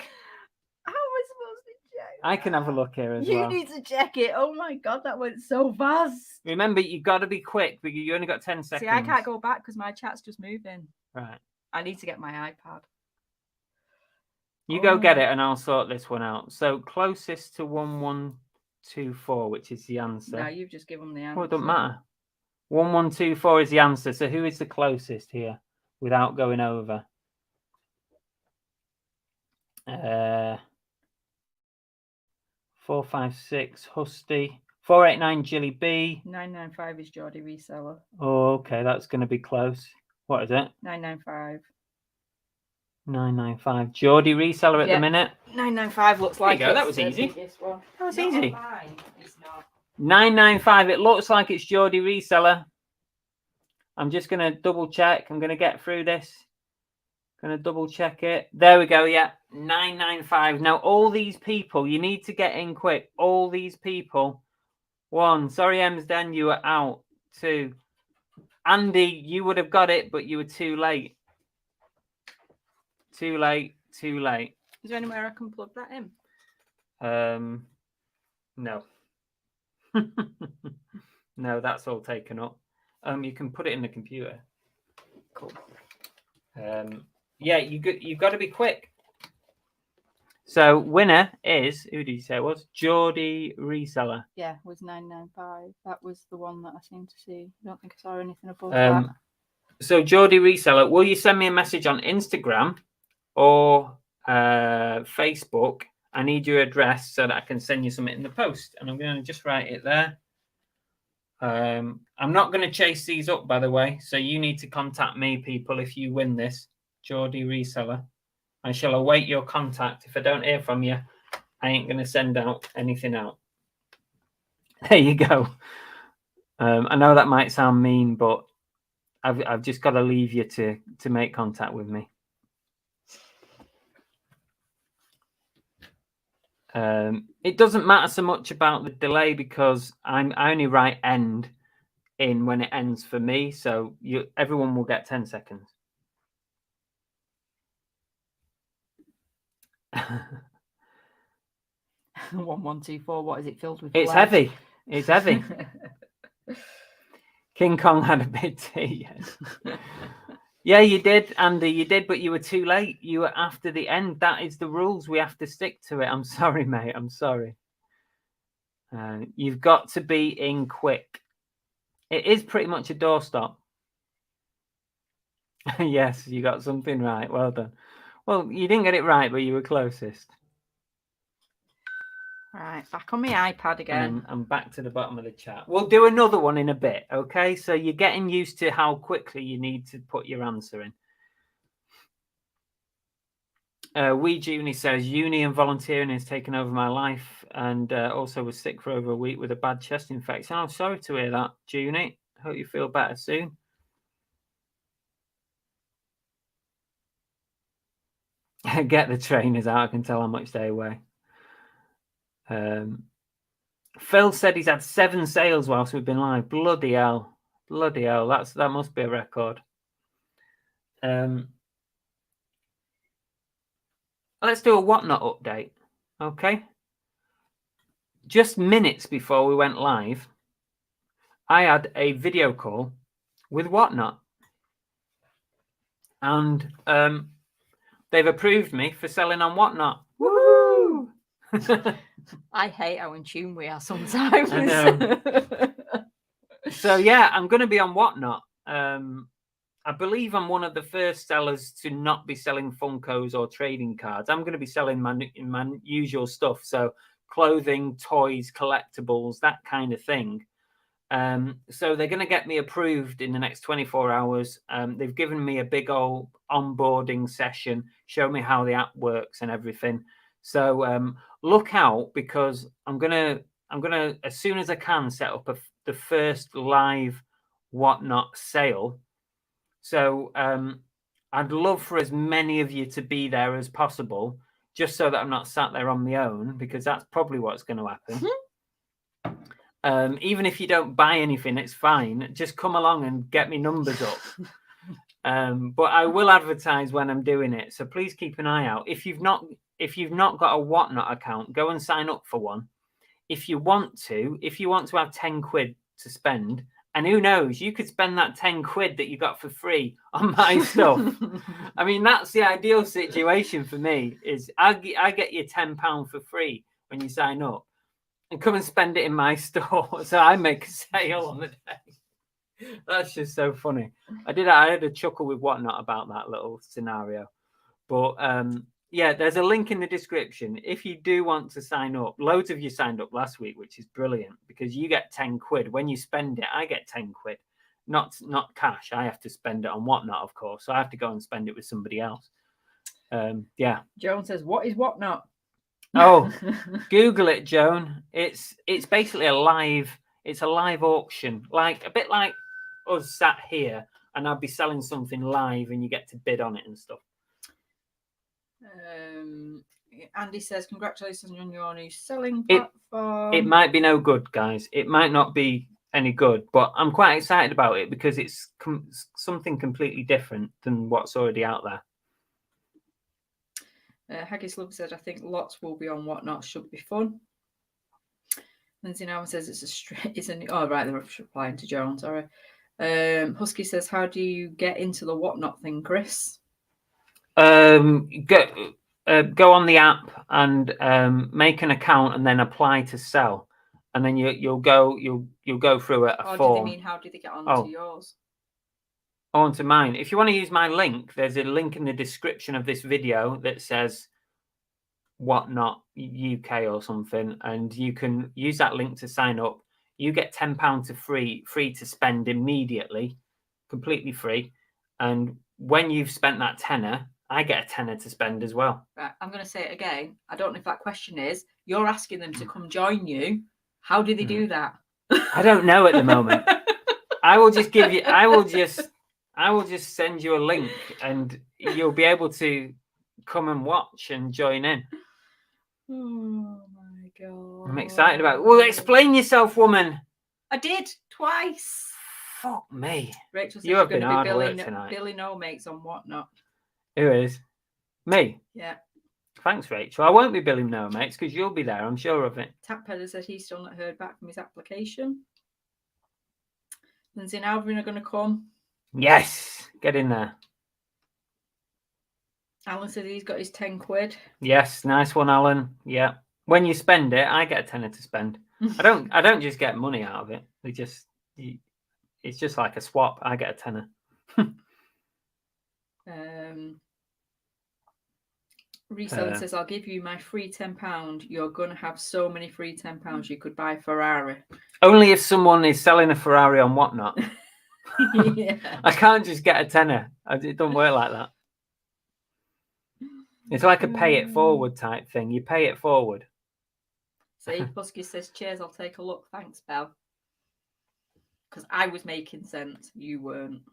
Speaker 2: How am I supposed to check?
Speaker 1: I can have a look here as well.
Speaker 2: You need to check it. Oh my God, that went so fast.
Speaker 1: Remember, you got to be quick because you only got 10 seconds.
Speaker 2: See, I can't go back because my chat's just moving.
Speaker 1: Right.
Speaker 2: I need to get my iPad.
Speaker 1: You go get it and I'll sort this one out. So closest to 1124, which is the answer.
Speaker 2: No, you've just given them the answer.
Speaker 1: Well, it doesn't matter. 1124 is the answer. So who is the closest here without going over? 456 Husty. 489 Jilly B.
Speaker 2: 995 is Geordie Reseller.
Speaker 1: Oh, okay, that's going to be close. What is it?
Speaker 2: 995.
Speaker 1: 995 Geordie Reseller at the minute.
Speaker 2: 995 looks like
Speaker 1: there you go. That was easy.
Speaker 2: That
Speaker 1: was easy.
Speaker 2: Online, it's not.
Speaker 1: 995. It looks like it's Geordie Reseller. I'm just going to double check. I'm going to get through this. Going to double check it. There we go. Yeah, 995. Now, all these people, you need to get in quick. All these people. 1. Sorry, Emsden, you were out. 2. Andy, you would have got it, but you were too late. Too late. Too late.
Speaker 2: Is there anywhere I can plug that in?
Speaker 1: No. No, that's all taken up. You can put it in the computer.
Speaker 2: Cool.
Speaker 1: Yeah, you've got to be quick. So winner is, who did you say it was? Geordie Reseller.
Speaker 2: Yeah, was 995. That was the one that I seemed to see. I don't think I saw anything above that.
Speaker 1: So Geordie Reseller, will you send me a message on Instagram or Facebook? I need your address so that I can send you something in the post. And I'm going to just write it there. I'm not going to chase these up, by the way. So you need to contact me, people, if you win this. Geordie Reseller. I shall await your contact. If I don't hear from you, I ain't going to send out anything out. There you go. I know that might sound mean, but I've just got to leave you to make contact with me. It doesn't matter so much about the delay because I only write end in when it ends for me. So everyone will get 10 seconds.
Speaker 2: 1124. What is it filled with?
Speaker 1: It's
Speaker 2: lead?
Speaker 1: heavy. It's heavy. King Kong had a bit tea. Yes. Yeah, you did, Andy. You did, but you were too late. You were after the end. That is the rules. We have to stick to it. I'm sorry, mate. I'm sorry. You've got to be in quick. It is pretty much a doorstop. Yes, you got something right. Well done. Well, you didn't get it right, but you were closest.
Speaker 2: Right, back on my iPad again.
Speaker 1: And I'm back to the bottom of the chat. We'll do another one in a bit, okay? So you're getting used to how quickly you need to put your answer in. Wee Junie says, uni and volunteering has taken over my life and also was sick for over a week with a bad chest infection. I'm sorry to hear that, Junie. Hope you feel better soon. Get the trainers out. I can tell how much they weigh. Phil said he's had 7 sales whilst we've been live. Bloody hell. Bloody hell. That must be a record. Let's do a Whatnot update. Okay. Just minutes before we went live, I had a video call with Whatnot. And they've approved me for selling on Whatnot. Woo!
Speaker 2: I hate how in tune we are sometimes.
Speaker 1: I know. So yeah, I'm going to be on Whatnot. I believe I'm one of the first sellers to not be selling Funkos or trading cards. I'm going to be selling my usual stuff. So clothing, toys, collectibles, that kind of thing. So they're going to get me approved in the next 24 hours. They've given me a big old onboarding session, show me how the app works and everything. So look out, because I'm gonna as soon as I can set up the first live Whatnot sale. So I'd love for as many of you to be there as possible, just so that I'm not sat there on my own, because that's probably what's going to happen. Even if you don't buy anything, it's fine. Just come along and get me numbers up. But I will advertise when I'm doing it, so please keep an eye out. If you've not got a Whatnot account, go and sign up for one. If you want to have 10 quid to spend, and who knows, you could spend that 10 quid that you got for free on my stuff. I mean, that's the ideal situation for me, is I get you £10 for free when you sign up, and come and spend it in my store. So I make a sale on the day. That's just so funny. I had a chuckle with Whatnot about that little scenario. But Yeah, there's a link in the description. If you do want to sign up, loads of you signed up last week, which is brilliant because you get 10 quid. When you spend it, I get 10 quid. Not cash. I have to spend it on Whatnot, of course. So I have to go and spend it with somebody else. Yeah.
Speaker 2: Joan says, what is Whatnot?
Speaker 1: Oh, Google it, Joan. It's basically a live auction, like a bit like us sat here, and I'd be selling something live, and you get to bid on it and stuff.
Speaker 2: Andy says, congratulations on your new selling platform.
Speaker 1: It might be no good, guys. It might not be any good, but I'm quite excited about it because it's something completely different than what's already out there.
Speaker 2: Haggis Love said, I think lots will be on Whatnot. Should be fun. Lindsay Norman says oh, right, they're replying to Joan, sorry. Husky says, how do you get into the Whatnot thing, Chris?
Speaker 1: Go on the app and make an account and then apply to sell. And then you'll go through a form.
Speaker 2: Do they mean how do they get onto yours?
Speaker 1: Onto mine. If you want to use my link, there's a link in the description of this video that says Whatnot UK or something, and you can use that link to sign up. You get £10 free to spend immediately, completely free. And when you've spent that tenner, I get a tenner to spend as well.
Speaker 2: Right, I'm going to say it again. I don't know if that question is, you're asking them to come join you. How do they do that?
Speaker 1: I don't know at the moment. I will just send you a link and you'll be able to come and watch and join in.
Speaker 2: Oh my God.
Speaker 1: I'm excited about it. Well, explain yourself, woman.
Speaker 2: I did twice.
Speaker 1: Fuck me.
Speaker 2: Rachel says
Speaker 1: you have been
Speaker 2: hard
Speaker 1: work tonight.
Speaker 2: Billy No Mates on Whatnot.
Speaker 1: Who is? Me?
Speaker 2: Yeah.
Speaker 1: Thanks, Rachel. I won't be Billy No Mates because you'll be there. I'm sure of it.
Speaker 2: Tap Peddler said he's still not heard back from his application. Lindsay and Alvin are going to come.
Speaker 1: Yes. Get in there.
Speaker 2: Alan said he's got his 10 quid.
Speaker 1: Yes. Nice one, Alan. Yeah. When you spend it, I get a tenner to spend. I don't just get money out of it. It's just like a swap. I get a tenner.
Speaker 2: Reselling says, I'll give you my free £10. You're going to have so many free £10 you could buy a Ferrari.
Speaker 1: Only if someone is selling a Ferrari on Whatnot.
Speaker 2: Yeah.
Speaker 1: I can't just get a tenner. It don't work like that. It's like a pay it forward type thing. You pay it forward.
Speaker 2: See, Husky says, cheers, I'll take a look. Thanks, Belle. Because I was making sense. You weren't.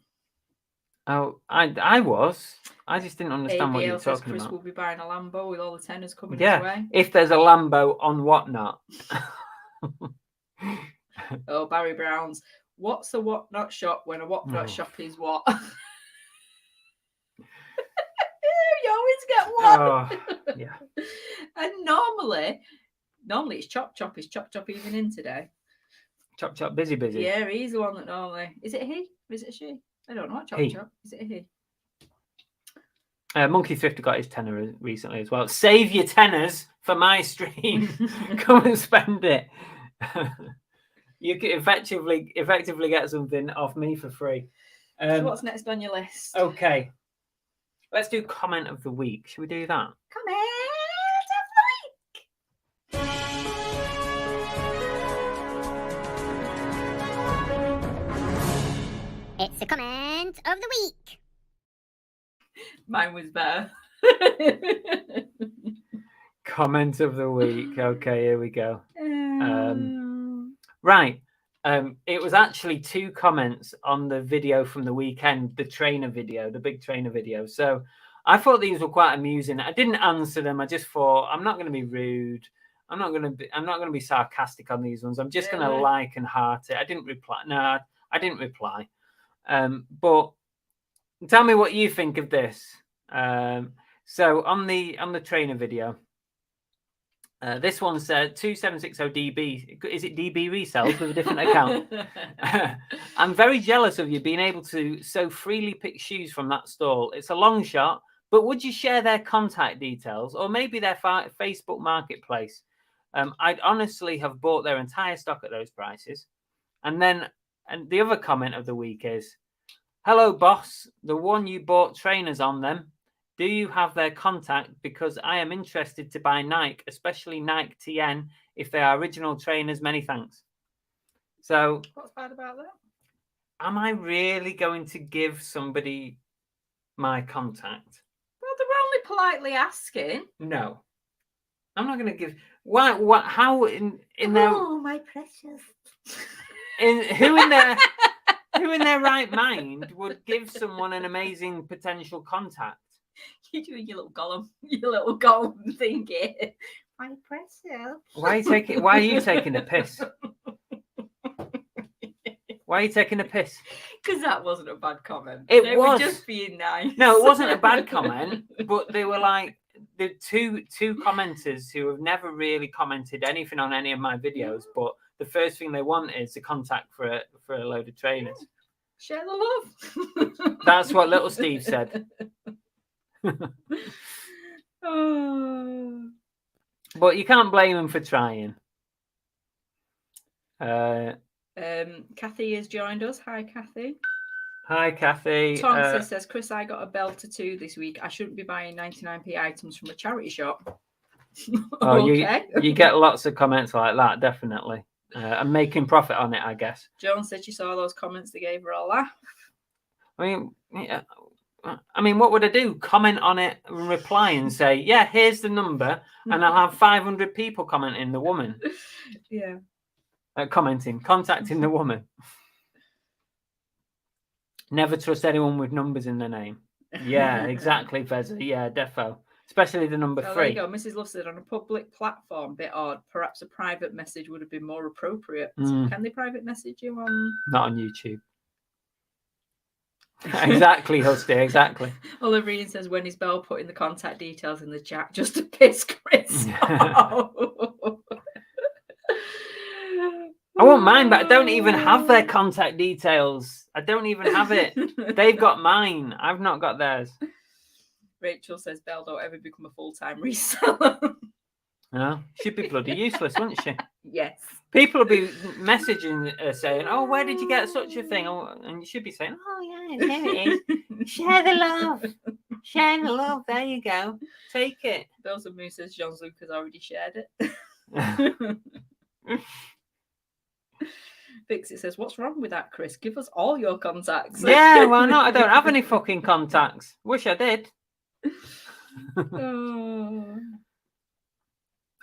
Speaker 1: Oh, I was. I just didn't understand what you were talking
Speaker 2: Chris
Speaker 1: about.
Speaker 2: will be buying a Lambo with all the tenors coming his
Speaker 1: Yeah,
Speaker 2: way.
Speaker 1: if there's a Lambo on Whatnot.
Speaker 2: Oh, Barry Brown's. What's a Whatnot shop when a Whatnot shop is what? You always get one.
Speaker 1: Oh, yeah.
Speaker 2: And normally it's Chop Chop. Is Chop Chop even in today?
Speaker 1: Chop Chop, busy.
Speaker 2: Yeah, he's the one that normally. Is it he? Or is it she? I don't know what Chop Chop. Is it he?
Speaker 1: Monkey Thrifter got his tenner recently as well. Save your tenners for my stream. Come and spend it. You can effectively get something off me for free.
Speaker 2: So what's next on your list?
Speaker 1: Okay. Let's do comment of the week. Should we do that?
Speaker 2: Comment of
Speaker 5: the week. It's a comment of the week.
Speaker 2: Mine was better.
Speaker 1: Comment of the week. Okay, here we go. Right. It was actually 2 comments on the video from the weekend, the trainer video, the big trainer video. So I thought these were quite amusing. I didn't answer them. I just thought I'm not going to be rude. I'm not going to be sarcastic on these ones. I'm just going to like and heart it. I didn't reply. No, I didn't reply. But tell me what you think of this. So on the trainer video, this one said 2760DB. Is it DB Resells with a different account? I'm very jealous of you being able to so freely pick shoes from that stall. It's a long shot, but would you share their contact details or maybe their Facebook marketplace? I'd honestly have bought their entire stock at those prices. And the other comment of the week is, hello, boss. The one you bought trainers on them Do you have their contact? Because I am interested to buy Nike, especially Nike TN, if they are original trainers. Many thanks. So,
Speaker 2: what's bad about that?
Speaker 1: Am I really going to give somebody my contact?
Speaker 2: Well, they were only politely asking.
Speaker 1: No, I'm not going to give. Why? What? How in their?
Speaker 2: Oh, my precious.
Speaker 1: Who in their right mind would give someone an amazing potential contact?
Speaker 2: You're doing your little golem thing here. My precious.
Speaker 1: Why are you taking a piss? Why are you taking a piss?
Speaker 2: Because that wasn't a bad comment.
Speaker 1: They
Speaker 2: were just being nice.
Speaker 1: No, it wasn't a bad comment, but they were like the two commenters who have never really commented anything on any of my videos, but the first thing they want is the contact for a load of trainers.
Speaker 2: Share the love.
Speaker 1: That's what little Steve said.
Speaker 2: Oh.
Speaker 1: But you can't blame him for trying.
Speaker 2: Kathy has joined us. Hi, Kathy.
Speaker 1: Hi, Kathy.
Speaker 2: Tonsa says, Chris, I got a belt or two this week. I shouldn't be buying 99p items from a charity shop.
Speaker 1: Okay. You get lots of comments like that, definitely. And making profit on it, I guess.
Speaker 2: Joan said she saw those comments. They gave her a laugh.
Speaker 1: I mean, what would I do? Comment on it and reply and say, yeah, here's the number. And I'll have 500 people commenting the woman.
Speaker 2: Yeah.
Speaker 1: Contacting the woman. Never trust anyone with numbers in their name. Yeah, exactly, Fezza. Yeah, defo. Especially the number 3.
Speaker 2: There you go. Mrs. Love said, on a public platform, bit odd. Perhaps a private message would have been more appropriate. Can they private message you on?
Speaker 1: Not on YouTube. Exactly, Husty, exactly.
Speaker 2: Oliverian says, when is Belle putting the contact details in the chat just to piss Chris off?
Speaker 1: I won't mind, but I don't even have their contact details. I don't even have it. They've got mine. I've not got theirs.
Speaker 2: Rachel says, Belle, don't ever become a full-time reseller.
Speaker 1: No, she'd be bloody useless, wouldn't she?
Speaker 2: Yes.
Speaker 1: People will be messaging her saying, oh, where did you get such a thing? Oh, and you should be saying, oh, yeah, there it is. Share the love. Share the love. There you go. Take it.
Speaker 2: Those of Moose says, John Luke has already shared it. Fix it says, what's wrong with that, Chris? Give us all your contacts.
Speaker 1: Yeah, why not? I don't have any fucking contacts. Wish I did.
Speaker 2: Oh.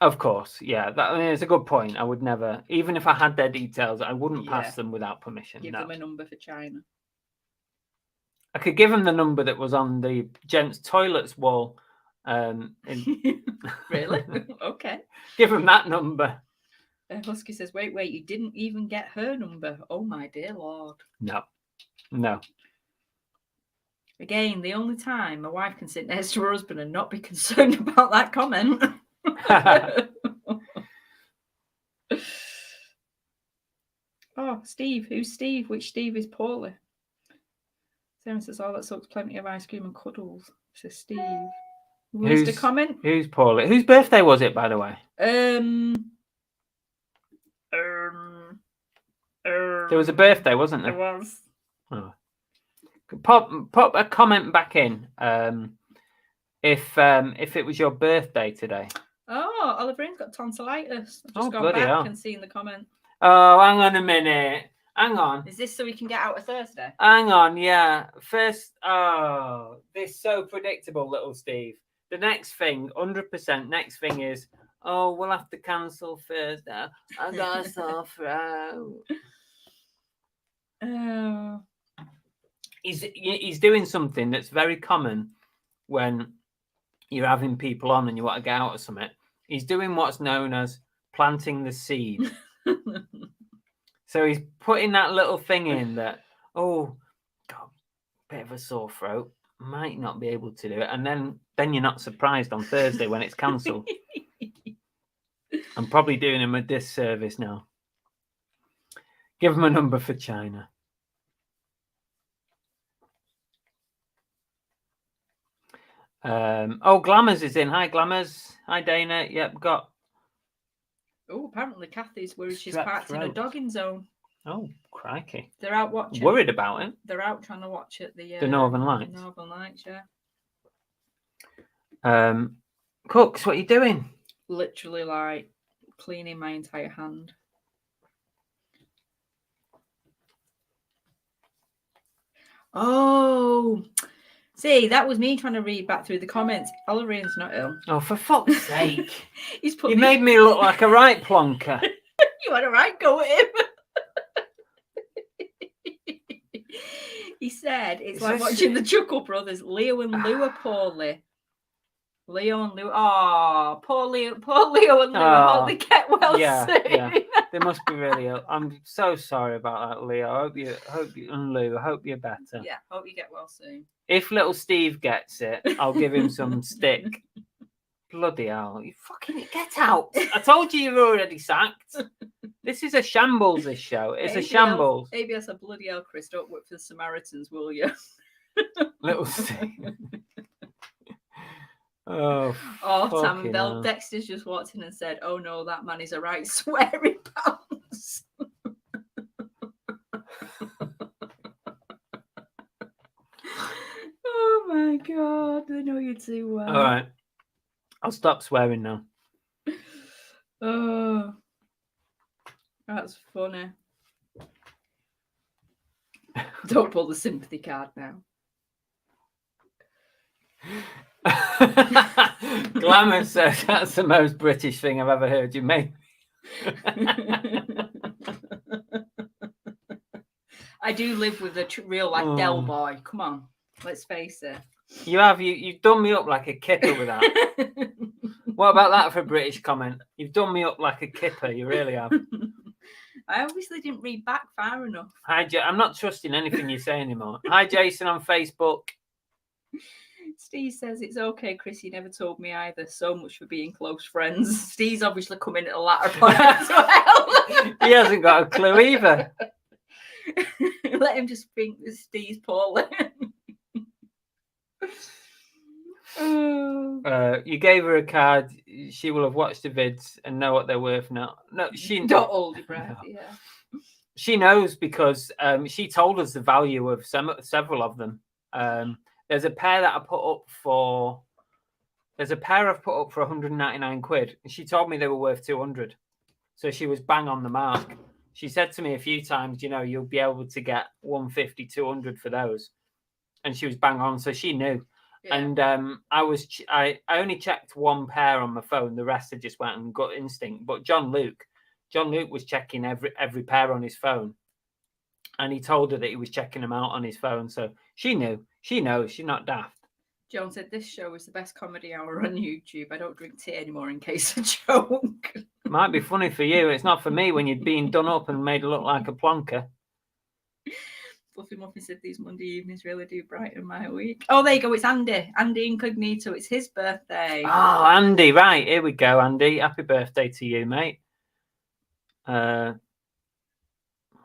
Speaker 1: Of course, yeah. That is a good point. I would never, even if I had their details, I wouldn't pass them without permission.
Speaker 2: Give them a number for China.
Speaker 1: I could give them the number that was on the gents' toilets wall.
Speaker 2: Really? Okay.
Speaker 1: Give them that number.
Speaker 2: Husky says, wait, you didn't even get her number. Oh, my dear Lord.
Speaker 1: No.
Speaker 2: Again, the only time my wife can sit next to her husband and not be concerned about that comment. Oh, Steve. Who's Steve? Which Steve is poorly? Sarah says, oh, that sucks. Plenty of ice cream and cuddles. Says Steve. Who's the comment?
Speaker 1: Who's poorly? Whose birthday was it, by the way? There was a birthday, wasn't there?
Speaker 2: There was.
Speaker 1: Oh. Pop a comment back in if it was your birthday today.
Speaker 2: Oh, Oliverine's got tonsillitis. I've just gone back and seen the comment.
Speaker 1: Oh, hang on a minute. Hang on.
Speaker 2: Is this so we can get out of Thursday?
Speaker 1: Hang on, yeah. First, this is so predictable, little Steve. The next thing, 100%, next thing is, oh, we'll have to cancel Thursday. I got a sore throat.
Speaker 2: Oh.
Speaker 1: He's doing something that's very common when you're having people on and you want to get out of something. He's doing what's known as planting the seed. So he's putting that little thing in that, oh, God, bit of a sore throat, might not be able to do it. And then you're not surprised on Thursday when it's cancelled. I'm probably doing him a disservice now. Give him a number for China. Glamours is in. Hi, Glamours. Hi, Dana. Yep, got.
Speaker 2: Oh, apparently Kathy's worried she's parked in a dogging zone.
Speaker 1: Oh, crikey.
Speaker 2: They're out watching.
Speaker 1: Worried about it?
Speaker 2: They're out trying to watch it. The
Speaker 1: Northern Lights.
Speaker 2: Northern Lights, yeah.
Speaker 1: Cooks, what are you doing?
Speaker 2: Literally like cleaning my entire hand. Oh, see, that was me trying to read back through the comments. Oliverian's not ill.
Speaker 1: Oh, for fuck's sake.
Speaker 2: He's put
Speaker 1: You made me look like a right plonker.
Speaker 2: You had a right go at him. He said it's like watching the Chuckle Brothers. Leo and Lou are poorly. Leo and Lou. Oh, poor Leo and Lou. I hope they get well soon.
Speaker 1: Yeah. They must be really ill. I'm so sorry about that, Leo. I hope you and Lou, I hope you're better.
Speaker 2: Yeah, hope you get well soon.
Speaker 1: If little Steve gets it, I'll give him some stick. Bloody hell. You fucking get out. I told you were already sacked. This is a shambles, this show. It's a shambles.
Speaker 2: ABS, a bloody hell, Chris. Don't work for the Samaritans, will you?
Speaker 1: Little Steve. Oh,
Speaker 2: Tam Bell. Dexter's just walked in and said, "Oh no, that man is a right sweary pants." Oh my god, I know you too well.
Speaker 1: All right, I'll stop swearing now.
Speaker 2: Oh, that's funny. Don't pull the sympathy card now.
Speaker 1: Glamour says that's the most British thing I've ever heard you make.
Speaker 2: I do live with a real like Del boy. Come on, let's face it.
Speaker 1: You've done me up like a kipper with that. What about that for a British comment? You've done me up like a kipper. You really have.
Speaker 2: I obviously didn't read back far enough.
Speaker 1: Hi, I'm not trusting anything you say anymore. Hi, Jason on Facebook.
Speaker 2: Steve says it's okay, Chris. You never told me either. So much for being close friends. Steve's obviously coming at the latter point as well.
Speaker 1: He hasn't got a clue either.
Speaker 2: Let him just think that Steve's poorly.
Speaker 1: You gave her a card. She will have watched the vids and know what they're worth now. No, she
Speaker 2: don't hold your breath. No. Yeah,
Speaker 1: she knows because she told us the value of several of them. There's a pair that I put up for. There's a pair I've put up for 199 quid. And she told me they were worth 200. So she was bang on the mark. She said to me a few times, you know, you'll be able to get 150, 200 for those. And she was bang on. So she knew. Yeah. And I only checked one pair on my phone. The rest I just went and gut instinct. But John Luke was checking every pair on his phone. And he told her that he was checking them out on his phone. So she knew. She knows. She's not daft.
Speaker 2: John said, this show is the best comedy hour on YouTube. I don't drink tea anymore in case of joke.
Speaker 1: Might be funny for you. It's not for me when you're being done up and made to look like a plonker.
Speaker 2: Fluffy Muffin said these Monday evenings really do brighten my week. Oh, there you go. It's Andy. Andy Incognito. It's his birthday.
Speaker 1: Oh, Andy. Right. Here we go, Andy. Happy birthday to you, mate. I'm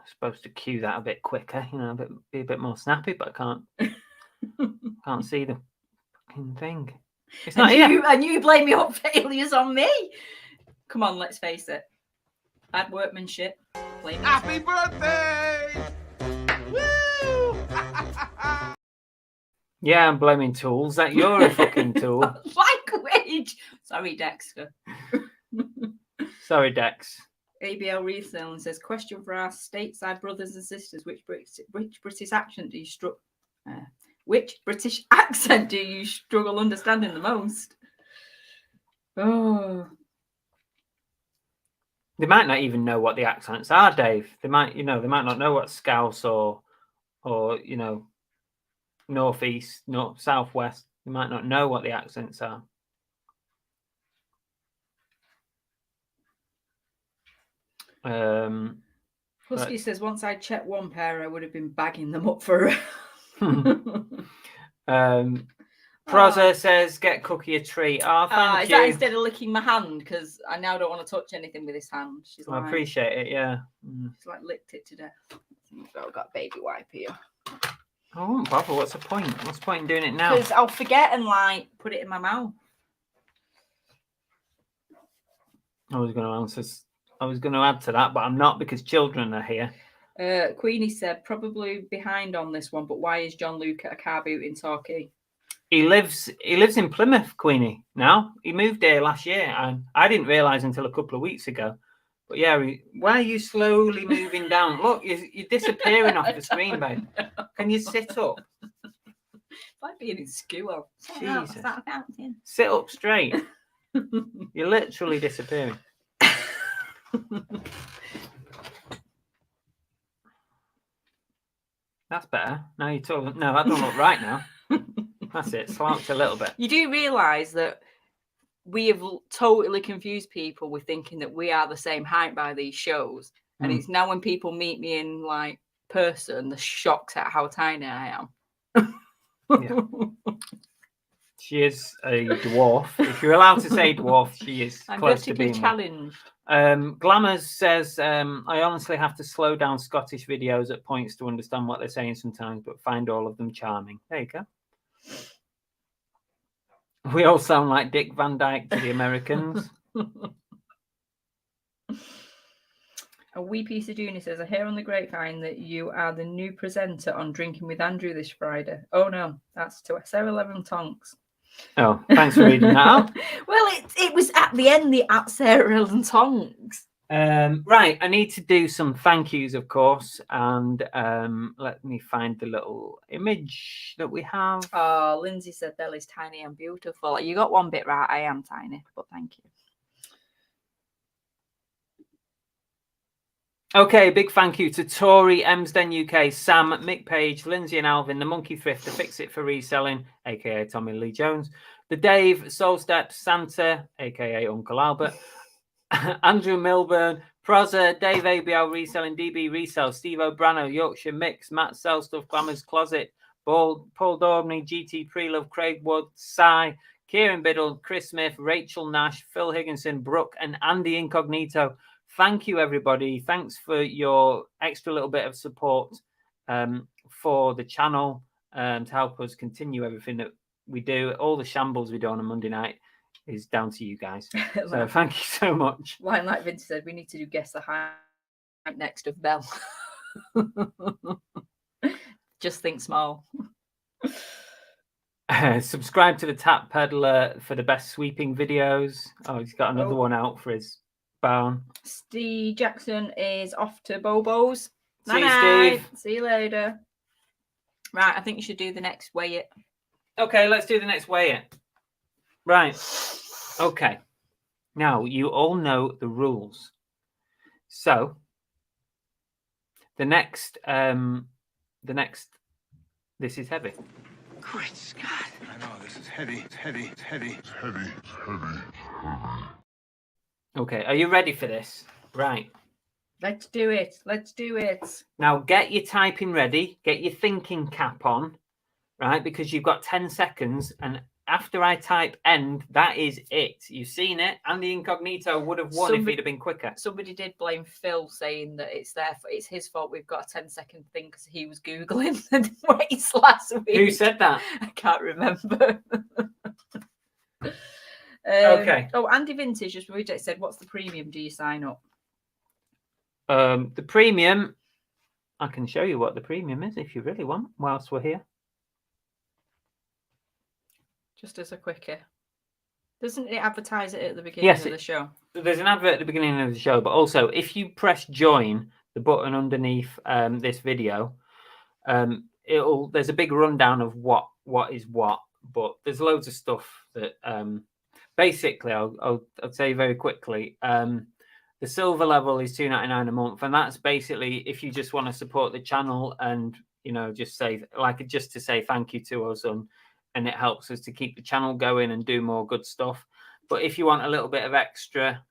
Speaker 1: supposed to cue that a bit quicker, you know, be a bit more snappy, but I can't see the fucking thing. It's not here.
Speaker 2: And you blame your failures on me. Come on, let's face it. Bad workmanship.
Speaker 3: Happy birthday! Woo!
Speaker 1: Yeah, I'm blaming tools. That you're a fucking tool.
Speaker 2: Language. Sorry, Dexter.
Speaker 1: Sorry, Dex.
Speaker 2: ABL Reselling says, question for our stateside brothers and sisters, which British accent do you struggle? Which British accent do you struggle understanding the most? Oh,
Speaker 1: they might not even know what the accents are, Dave. They might not know what Scouse or you know, northeast, southwest. They might not know what the accents are.
Speaker 2: Husky says, once I checked one pair, I would have been bagging them up for
Speaker 1: Proza says, get Cookie a treat. Oh, thank you.
Speaker 2: That instead of licking my hand? Because I now don't want to touch anything with this hand.
Speaker 1: I appreciate it, yeah.
Speaker 2: She's like licked it to death. I've got a baby wipe here.
Speaker 1: I won't bother. What's the point? What's the point in doing it now?
Speaker 2: Because I'll forget and like put it in my mouth.
Speaker 1: I was going to add to that, but I'm not because children are here.
Speaker 2: Queenie said, probably behind on this one, but why is John Luke at a car boot in Torquay?
Speaker 1: He lives in Plymouth, Queenie. Now he moved here last year, and I didn't realise until a couple of weeks ago. But yeah, why are you slowly moving down? Look, you're disappearing off the screen, babe. Can you sit up?
Speaker 2: Like being in school.
Speaker 1: Jesus. Sit up straight. You're literally disappearing. That's better. Now you're talking. No, that don't look right now. That's it. Slouch a little bit.
Speaker 2: You do realise that we have totally confused people with thinking that we are the same height by these shows. And it's now when people meet me in like person, they're shocked at how tiny I am.
Speaker 1: Yeah. She is a dwarf. If you're allowed to say dwarf, she is close to being
Speaker 2: challenged.
Speaker 1: Glamour says, I honestly have to slow down Scottish videos at points to understand what they're saying sometimes, but find all of them charming. There you go. We all sound like Dick Van Dyke to the Americans.
Speaker 2: A wee piece of Dooney says, I hear on the grapevine that you are the new presenter on Drinking with Andrew this Friday. Oh no, that's to Sarah 11 Tonks.
Speaker 1: Oh, thanks for reading that out.
Speaker 2: Well, it was at the end, the at Sarah 11 Tonks.
Speaker 1: Right, I need to do some thank yous, of course, and let me find the little image that we have.
Speaker 2: Oh, Lindsay said Bella's tiny and beautiful. You got one bit right. I am tiny, but thank you.
Speaker 1: Okay, big thank you to Tori, Emsden UK, Sam, Mick Page, Lindsay and Alvin, the Monkey Thrift, the Fix It for Reselling, aka Tommy Lee Jones, the Dave, Soul Steps, Santa, aka Uncle Albert, Andrew Milburn, Proza, Dave ABL Reselling, DB Resell, Steve O'Brano, Yorkshire Mix, Matt Sell Stuff, Glamour's Closet, Paul Daubney, GT Prelove, Craig Wood, Cy, Kieran Biddle, Chris Smith, Rachel Nash, Phil Higginson, Brooke, and Andy Incognito. Thank you, everybody. Thanks for your extra little bit of support for the channel to help us continue everything that we do. All the shambles we do on a Monday night is down to you guys. So thank you so much.
Speaker 2: Like Vince said, we need to do Guess the Height next of Bell. Just think small.
Speaker 1: Subscribe to the Tap Peddler for the best sweeping videos. Oh, he's got another one out for his barn.
Speaker 2: Steve Jackson is off to Bobo's.
Speaker 1: See you, Steve.
Speaker 2: See you later. Right, I think you should do the next weigh it.
Speaker 1: Okay, let's do the next weigh it. Right. Okay. Now you all know the rules. So the next this is heavy.
Speaker 3: Great Scott. I know, this is heavy. It's heavy. It's heavy. It's heavy. It's heavy. It's heavy.
Speaker 1: Okay, are you ready for this? Right.
Speaker 2: Let's do it. Let's do it.
Speaker 1: Now get your typing ready. Get your thinking cap on, right? Because you've got 10 seconds. And after I type end, that is it. You've seen it. Andy Incognito would have won if he'd have been quicker.
Speaker 2: Somebody did blame Phil, saying that it's his fault we've got a 10-second thing because he was Googling the weights last week.
Speaker 1: Who said that?
Speaker 2: I can't remember.
Speaker 1: Okay.
Speaker 2: Oh, Andy Vintage just read it. Said, "What's the premium? Do you sign up?"
Speaker 1: The premium. I can show you what the premium is if you really want. Whilst we're here,
Speaker 2: just as a quickie, doesn't it advertise it at the beginning of the show?
Speaker 1: There's an advert at the beginning of the show, but also if you press join, the button underneath this video, there's a big rundown of what is what. But there's loads of stuff that. Basically, I'll tell you very quickly. The silver level is $2.99 a month, and that's basically if you just want to support the channel and just to say thank you to us, and it helps us to keep the channel going and do more good stuff. But if you want a little bit of extra,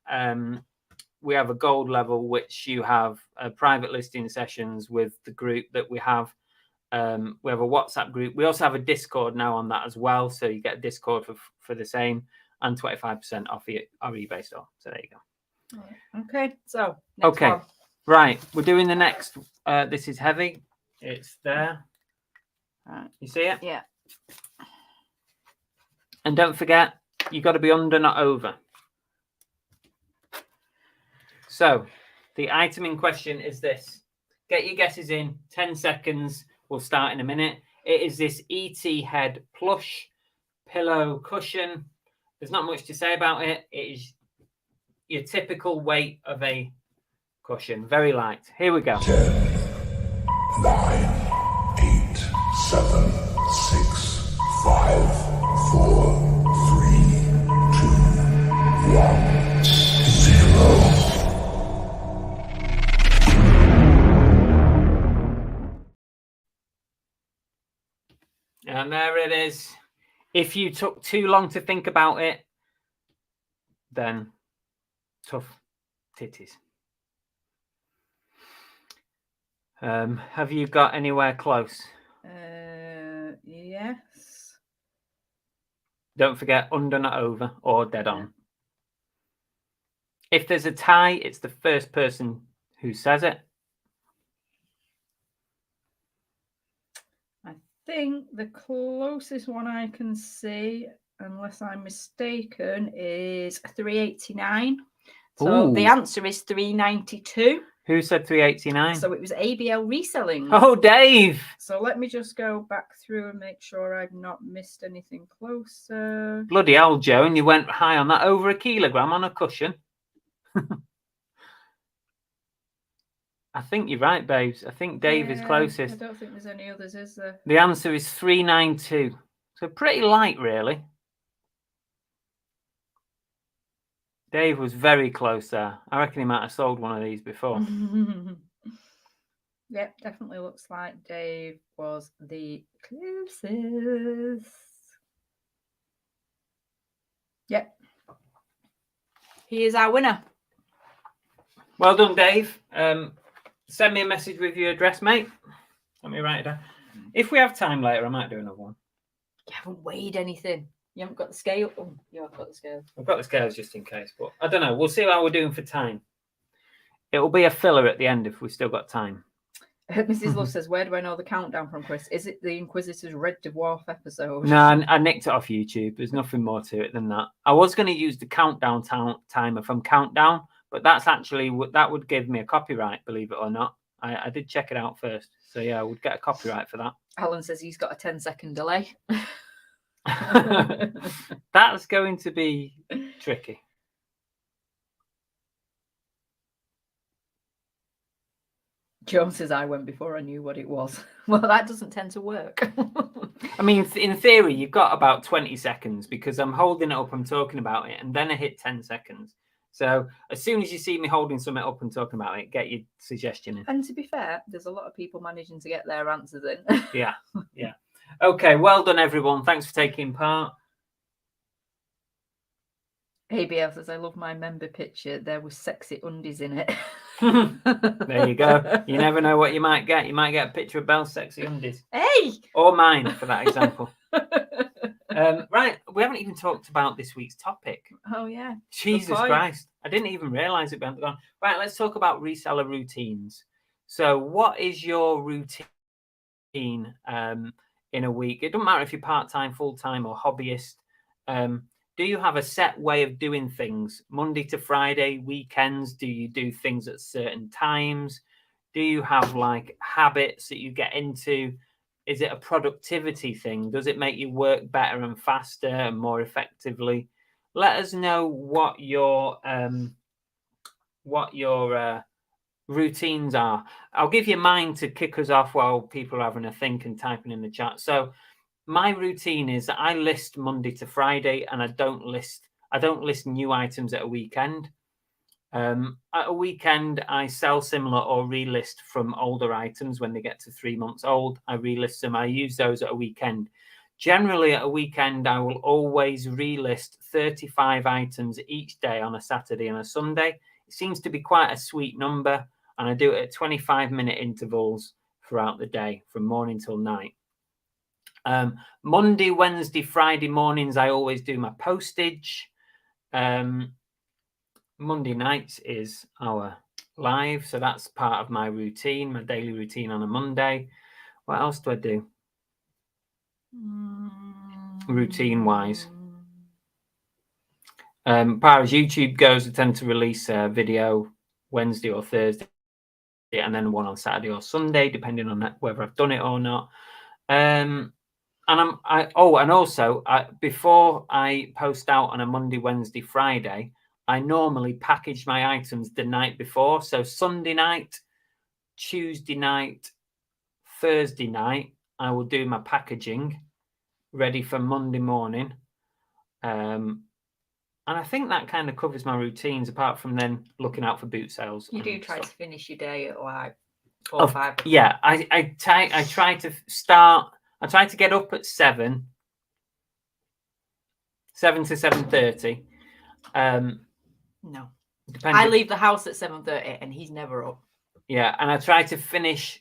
Speaker 1: we have a gold level, which you have private listing sessions with the group that we have. We have a WhatsApp group. We also have a Discord now on that as well, so you get a Discord for the same. And 25% off our eBay store. So there you go.
Speaker 2: Okay. So next one.
Speaker 1: Right. We're doing the next. This is heavy. It's there. You see it?
Speaker 2: Yeah.
Speaker 1: And don't forget, you got to be under, not over. So the item in question is this. Get your guesses in. 10 seconds. We'll start in a minute. It is this ET head plush pillow cushion. There's not much to say about it. It is your typical weight of a cushion. Very light. Here we go.
Speaker 4: 10, 9, 8, 7, 6, 5, 4, 3, 2, 1, 0.
Speaker 1: And there it is. If you took too long to think about it, then tough titties. Have you got anywhere close?
Speaker 2: Yes.
Speaker 1: Don't forget under, not over, or dead on. If there's a tie, it's the first person who says it.
Speaker 2: I think the closest one I can see, unless I'm mistaken, is 389. So the answer is 392.
Speaker 1: Who said 389?
Speaker 2: So it was ABL Reselling.
Speaker 1: Oh, Dave.
Speaker 2: So let me just go back through and make sure I've not missed anything closer.
Speaker 1: Bloody hell, Joe, and you went high on that. Over a kilogram on a cushion. I think you're right, babes. I think Dave is closest.
Speaker 2: I don't think there's any others, is there?
Speaker 1: The answer is 392. So pretty light, really. Dave was very close there. I reckon he might have sold one of these before.
Speaker 2: Yep, definitely looks like Dave was the closest. Yep. He is our winner.
Speaker 1: Well done, Dave. Send me a message with your address, mate. Let me write it down. If we have time later, I might do another one.
Speaker 2: You haven't weighed anything. You haven't got the scale. Oh, yeah, I've got the scale.
Speaker 1: I've got the scales just in case, but I don't know. We'll see how we're doing for time. It'll be a filler at the end if we've still got time.
Speaker 2: Mrs. Love says, where do I know the countdown from, Chris? Is it the Inquisitor's Red Dwarf episode?
Speaker 1: No, I nicked it off YouTube. There's nothing more to it than that. I was going to use the countdown timer from Countdown, but that's actually, that would give me a copyright, believe it or not. I did check it out first. So yeah, I would get a copyright for that.
Speaker 2: Alan says he's got a 10-second delay.
Speaker 1: That's going to be tricky.
Speaker 2: Joan says I went before I knew what it was. Well, that doesn't tend to work.
Speaker 1: I mean, in theory, you've got about 20 seconds because I'm holding it up, I'm talking about it, and then I hit 10 seconds. So as soon as you see me holding something up and talking about it, get your suggestion in.
Speaker 2: And to be fair, there's a lot of people managing to get their answers in.
Speaker 1: Yeah. Okay, well done, everyone. Thanks for taking part.
Speaker 2: ABL says, I love my member picture. There was sexy undies in it.
Speaker 1: There you go. You never know what you might get. You might get a picture of Belle's sexy undies.
Speaker 2: Hey!
Speaker 1: Or mine, for that example. Right, we haven't even talked about this week's topic.
Speaker 2: Oh, yeah.
Speaker 1: Jesus Christ. I didn't even realise it. Gone. Right, let's talk about reseller routines. So what is your routine in a week? It doesn't matter if you're part-time, full-time or hobbyist. Do you have a set way of doing things? Monday to Friday, weekends? Do you do things at certain times? Do you have like habits that you get into? Is it a productivity thing? Does it make you work better and faster and more effectively? Let us know what your routines are. I'll give you mine to kick us off while people are having a think and typing in the chat. So my routine is that I list Monday to Friday, and I don't list new items at a weekend. At a weekend, I sell similar or relist from older items when they get to 3 months old. I relist them. I use those at a weekend. Generally, at a weekend, I will always relist 35 items each day on a Saturday and a Sunday. It seems to be quite a sweet number, and I do it at 25-minute intervals throughout the day, from morning till night. Monday, Wednesday, Friday mornings, I always do my postage. Monday nights is our live, so that's part of my routine, my daily routine on a Monday. What else do I do? Routine-wise. As far as YouTube goes, I tend to release a video Wednesday or Thursday, and then one on Saturday or Sunday, depending on whether I've done it or not. before I post out on a Monday, Wednesday, Friday, I normally package my items the night before. So Sunday night, Tuesday night, Thursday night, I will do my packaging ready for Monday morning. And I think that kind of covers my routines, apart from then looking out for boot sales.
Speaker 2: You do try to finish your day at like 4 or 5 o'clock.
Speaker 1: Yeah, I try to get up at 7 to 7:30.
Speaker 2: No. I leave the house at 7:30 and he's never up.
Speaker 1: Yeah, and I try to finish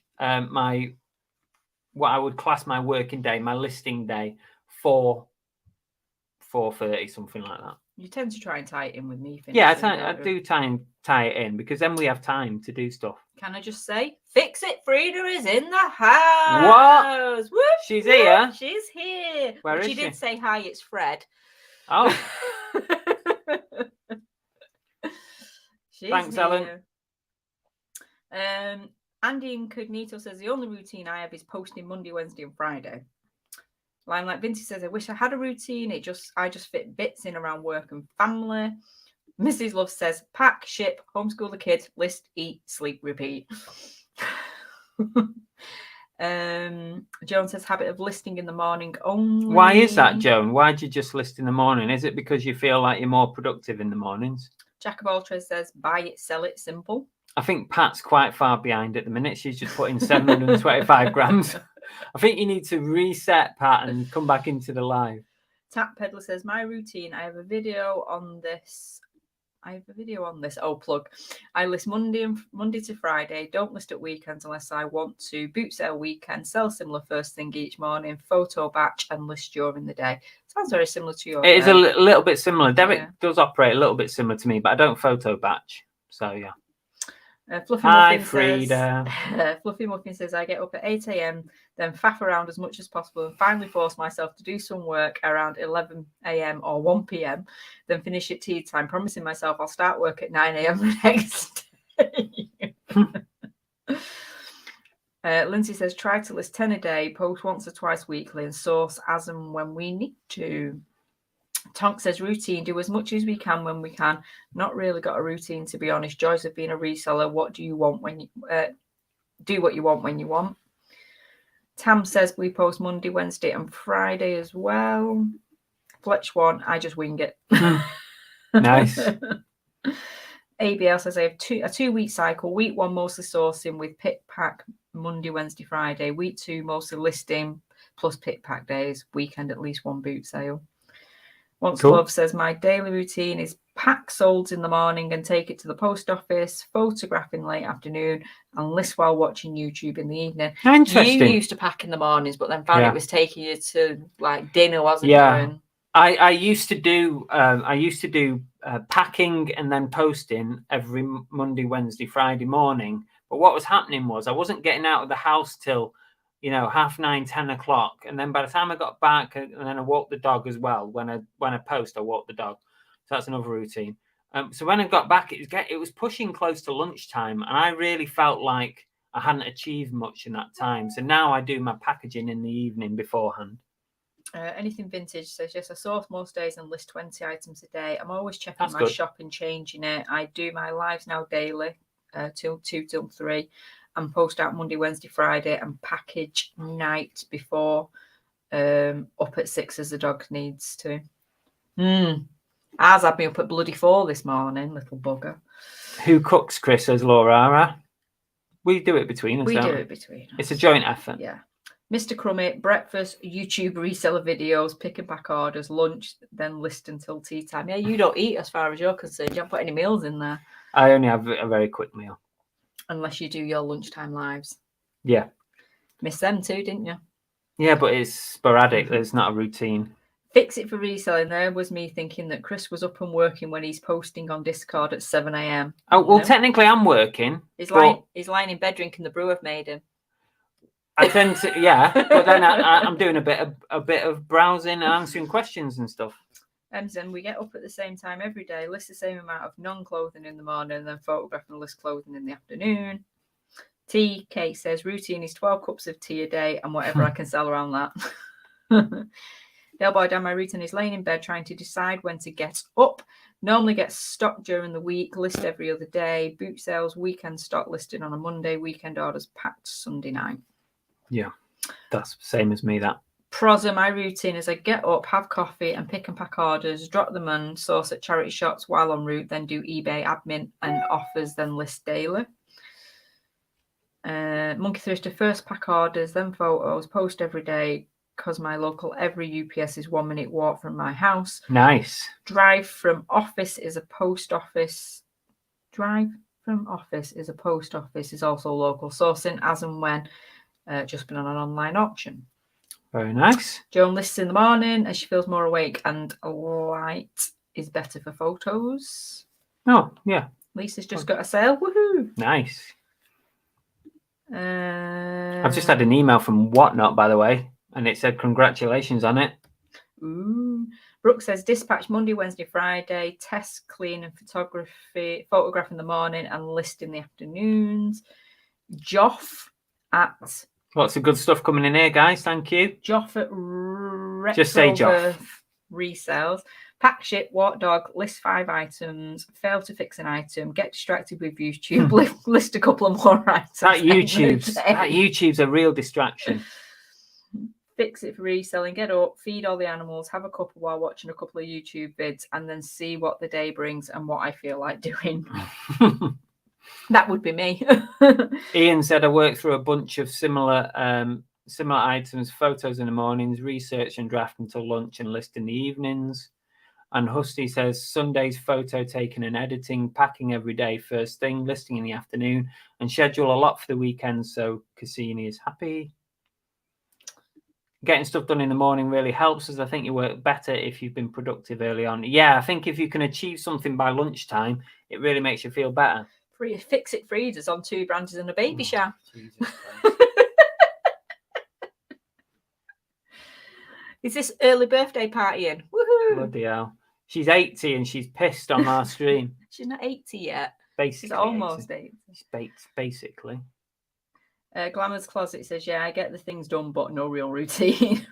Speaker 1: what I would class my working day, my listing day, 4:30, something like that.
Speaker 2: You tend to try and tie it in with me.
Speaker 1: Yeah, I do tie it in, because then we have time to do stuff.
Speaker 2: Can I just say, Fix It Frida is in the house.
Speaker 1: What?
Speaker 2: Whoop,
Speaker 1: She's here.
Speaker 2: She's here.
Speaker 1: Where is
Speaker 2: she? Did say hi. It's Fred.
Speaker 1: Oh.
Speaker 2: Thanks,
Speaker 1: Ellen.
Speaker 2: Andy Incognito says the only routine I have is posting Monday, Wednesday, and Friday. Limelight Vintage says I wish I had a routine. I just fit bits in around work and family. Mrs. Love says pack, ship, homeschool the kids, list, eat, sleep, repeat. Joan says habit of listing in the morning only.
Speaker 1: Why is that, Joan? Why do you just list in the morning? Is it because you feel like you're more productive in the mornings?
Speaker 2: Jack of all trades says buy it, sell it, simple.
Speaker 1: I think Pat's quite far behind at the minute. She's just put in 725 grams. I think you need to reset, Pat, and come back into the live.
Speaker 2: Tap Peddler says my routine. I have a video on this. Oh, plug. I list Monday to Friday. Don't list at weekends unless I want to. Boot sale weekend. Sell similar first thing each morning. Photo batch and list during the day. Sounds very similar to yours.
Speaker 1: It is a little bit similar. Derek does operate a little bit similar to me, but I don't photo batch. So yeah.
Speaker 2: Fluffy
Speaker 1: Hi,
Speaker 2: Muffin
Speaker 1: Frida.
Speaker 2: Fluffy Muffin says I get up at 8 a.m, then faff around as much as possible and finally force myself to do some work around 11 a.m. or 1 p.m, then finish at tea time, promising myself I'll start work at 9 a.m. the next day. Lindsay says try to list 10 a day, post once or twice weekly and source as and when we need to. Tonk says routine, do as much as we can when we can. Not really got a routine, to be honest. Joys of being a reseller. What do you want when you do what you want when you want? Tam says we post Monday, Wednesday, and Friday as well. Fletch one, I just wing it.
Speaker 1: Nice.
Speaker 2: ABL says I have a 2-week cycle. Week 1 mostly sourcing with pick pack Monday, Wednesday, Friday. Week 2 mostly listing plus pick pack days. Weekend at least 1 boot sale. Once Love says my daily routine is pack solds in the morning and take it to the post office, photograph in late afternoon, and list while watching YouTube in the evening.
Speaker 1: Interesting.
Speaker 2: You used to pack in the mornings, but then found it was taking you to like dinner, wasn't
Speaker 1: it?
Speaker 2: Yeah.
Speaker 1: I used to do packing and then posting every Monday, Wednesday, Friday morning. But what was happening was I wasn't getting out of the house till 9:30, 10 o'clock, and then by the time I got back, and then I walked the dog as well. When I post, I walk the dog, so that's another routine. So when I got back, it was pushing close to lunchtime, and I really felt like I hadn't achieved much in that time. So now I do my packaging in the evening beforehand.
Speaker 2: Anything Vintage says yes, I source most days and list 20 items a day. I'm always checking my shop and changing it. I do my lives now daily, till 2 till 3. And post out Monday, Wednesday, Friday, and package night before, up at 6 as the dog needs to. Ours had me up at bloody 4 this morning, little bugger.
Speaker 1: Who cooks, Chris, says Laura? We do it between us,
Speaker 2: We do it between us.
Speaker 1: It's a joint effort.
Speaker 2: Yeah. Mr. Crummett, breakfast, YouTube reseller videos, pick and pack orders, lunch, then list until tea time. Yeah, you don't eat as far as you're concerned. You don't put any meals in there.
Speaker 1: I only have a very quick meal.
Speaker 2: Unless you do your lunchtime lives.
Speaker 1: Yeah.
Speaker 2: Miss them too, didn't you?
Speaker 1: Yeah, but it's sporadic. There's not a routine.
Speaker 2: Fix It for Reselling. There was me thinking that Chris was up and working when he's posting on Discord at 7 a.m.
Speaker 1: Oh, well, technically I'm working.
Speaker 2: He's lying in bed drinking the brew I've made him.
Speaker 1: I tend to, but then I'm doing a bit of browsing and answering questions and stuff.
Speaker 2: Then we get up at the same time every day, list the same amount of non-clothing in the morning, and then photograph and list clothing in the afternoon. TK says routine is 12 cups of tea a day and whatever I can sell around that. Dale Boy down my routine is laying in bed trying to decide when to get up. Normally gets stock during the week, list every other day. Boot sales, weekend stock listed on a Monday, weekend orders packed Sunday night.
Speaker 1: Yeah, that's the same as me, that.
Speaker 2: Prozza, my routine is I get up, have coffee and pick and pack orders, drop them and source at charity shops while en route, then do eBay admin and offers, then list daily. Monkey Thrifter, first pack orders, then photos, post every day because my local every UPS is 1 minute walk from my house.
Speaker 1: Nice.
Speaker 2: Drive from office is a post office. Drive from office is a post office, is also local sourcing as and when, just been on an online auction.
Speaker 1: Very nice.
Speaker 2: Joan lists in the morning as she feels more awake and light is better for photos.
Speaker 1: Oh, yeah.
Speaker 2: Lisa's just got a sale. Woohoo!
Speaker 1: Nice. I've just had an email from Whatnot, by the way, and it said congratulations on it.
Speaker 2: Ooh. Brooke says dispatch Monday, Wednesday, Friday, test, clean and photograph in the morning and list in the afternoons. Joff at...
Speaker 1: Lots of good stuff coming in here, guys. Thank you.
Speaker 2: Joff at
Speaker 1: Just say Joff.
Speaker 2: Resells. Pack shit, walk dog, list 5 items, fail to fix an item, get distracted with YouTube, list a couple of more items.
Speaker 1: That YouTube's a real distraction.
Speaker 2: Fix it for reselling, get up, feed all the animals, have a couple while watching a couple of YouTube vids, and then see what the day brings and what I feel like doing. That would be me.
Speaker 1: Ian said I work through a bunch of similar items, photos in the mornings, research and draft until lunch and list in the evenings. And Husty says Sundays photo taking and editing, packing every day first thing, listing in the afternoon, and schedule a lot for the weekend so Cassini is happy. Getting stuff done in the morning really helps, as I think you work better if you've been productive early on. Yeah, I think if you can achieve something by lunchtime, it really makes you feel better.
Speaker 2: Fix it freezers on 2 branches and a baby shower. Is this early birthday partying? Woohoo!
Speaker 1: Bloody hell. She's 80 and she's pissed on our stream.
Speaker 2: She's not 80 yet.
Speaker 1: Basically,
Speaker 2: she's almost 80.
Speaker 1: Basically.
Speaker 2: Glamour's Closet says, yeah, I get the things done, but no real routine.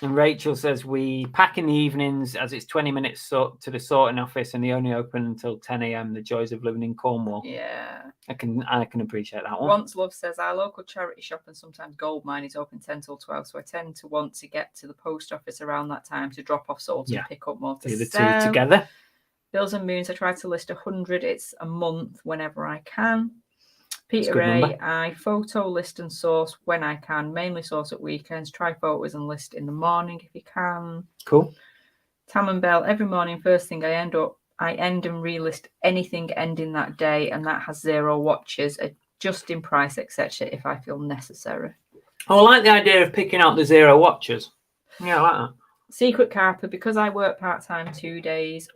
Speaker 1: And Rachel says, we pack in the evenings as it's 20 minutes to the sorting office and they only open until 10 a.m. The joys of living in Cornwall.
Speaker 2: Yeah.
Speaker 1: I can appreciate that one.
Speaker 2: Once Love says, our local charity shop and sometimes gold mine is open 10 till 12, so I tend to want to get to the post office around that time to drop off salt and pick up more to
Speaker 1: do the
Speaker 2: sell.
Speaker 1: 2 together.
Speaker 2: Bills and Moons, I try to list 100. It's a month whenever I can. Peter A, I photo, list and source when I can, mainly source at weekends. Try photos and list in the morning if you can.
Speaker 1: Cool.
Speaker 2: Tam and Bell, every morning, first thing I end and relist anything ending that day, and that has 0 watches, adjusting price, etc. if I feel necessary.
Speaker 1: Oh, I like the idea of picking out the 0 watches. Yeah, I like that.
Speaker 2: Secret Carper, because I work part-time 2 days,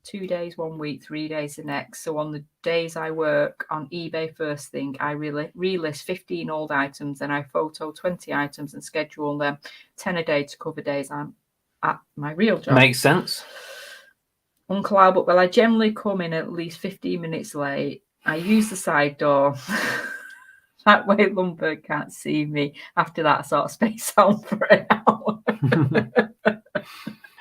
Speaker 2: 2 days 1 week, 3 days the next. So on the days I work on eBay first thing, I relist 15 old items, then I photo 20 items and schedule them 10 a day to cover days I'm at my real job.
Speaker 1: Makes sense.
Speaker 2: Uncle Albert, well, I generally come in at least 15 minutes late. I use the side door. That way Lundberg can't see me. After that, I sort of space out for an hour.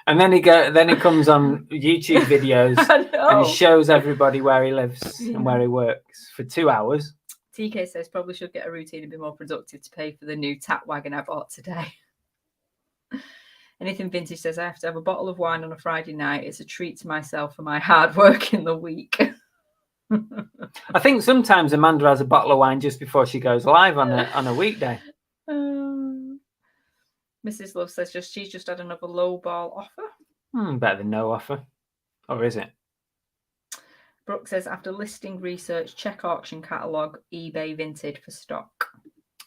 Speaker 1: And then he comes on YouTube videos and he shows everybody where he lives and where he works for 2 hours.
Speaker 2: TK says probably should get a routine and be more productive to pay for the new tap wagon I bought today. Anything Vintage says I have to have a bottle of wine on a Friday night. It's a treat to myself for my hard work in the week.
Speaker 1: I think sometimes Amanda has a bottle of wine just before she goes live on a weekday.
Speaker 2: Mrs. Love says she's just had another low ball offer.
Speaker 1: Better than no offer. Or is it?
Speaker 2: Brooke says after listing research, check auction catalogue, eBay Vinted for stock.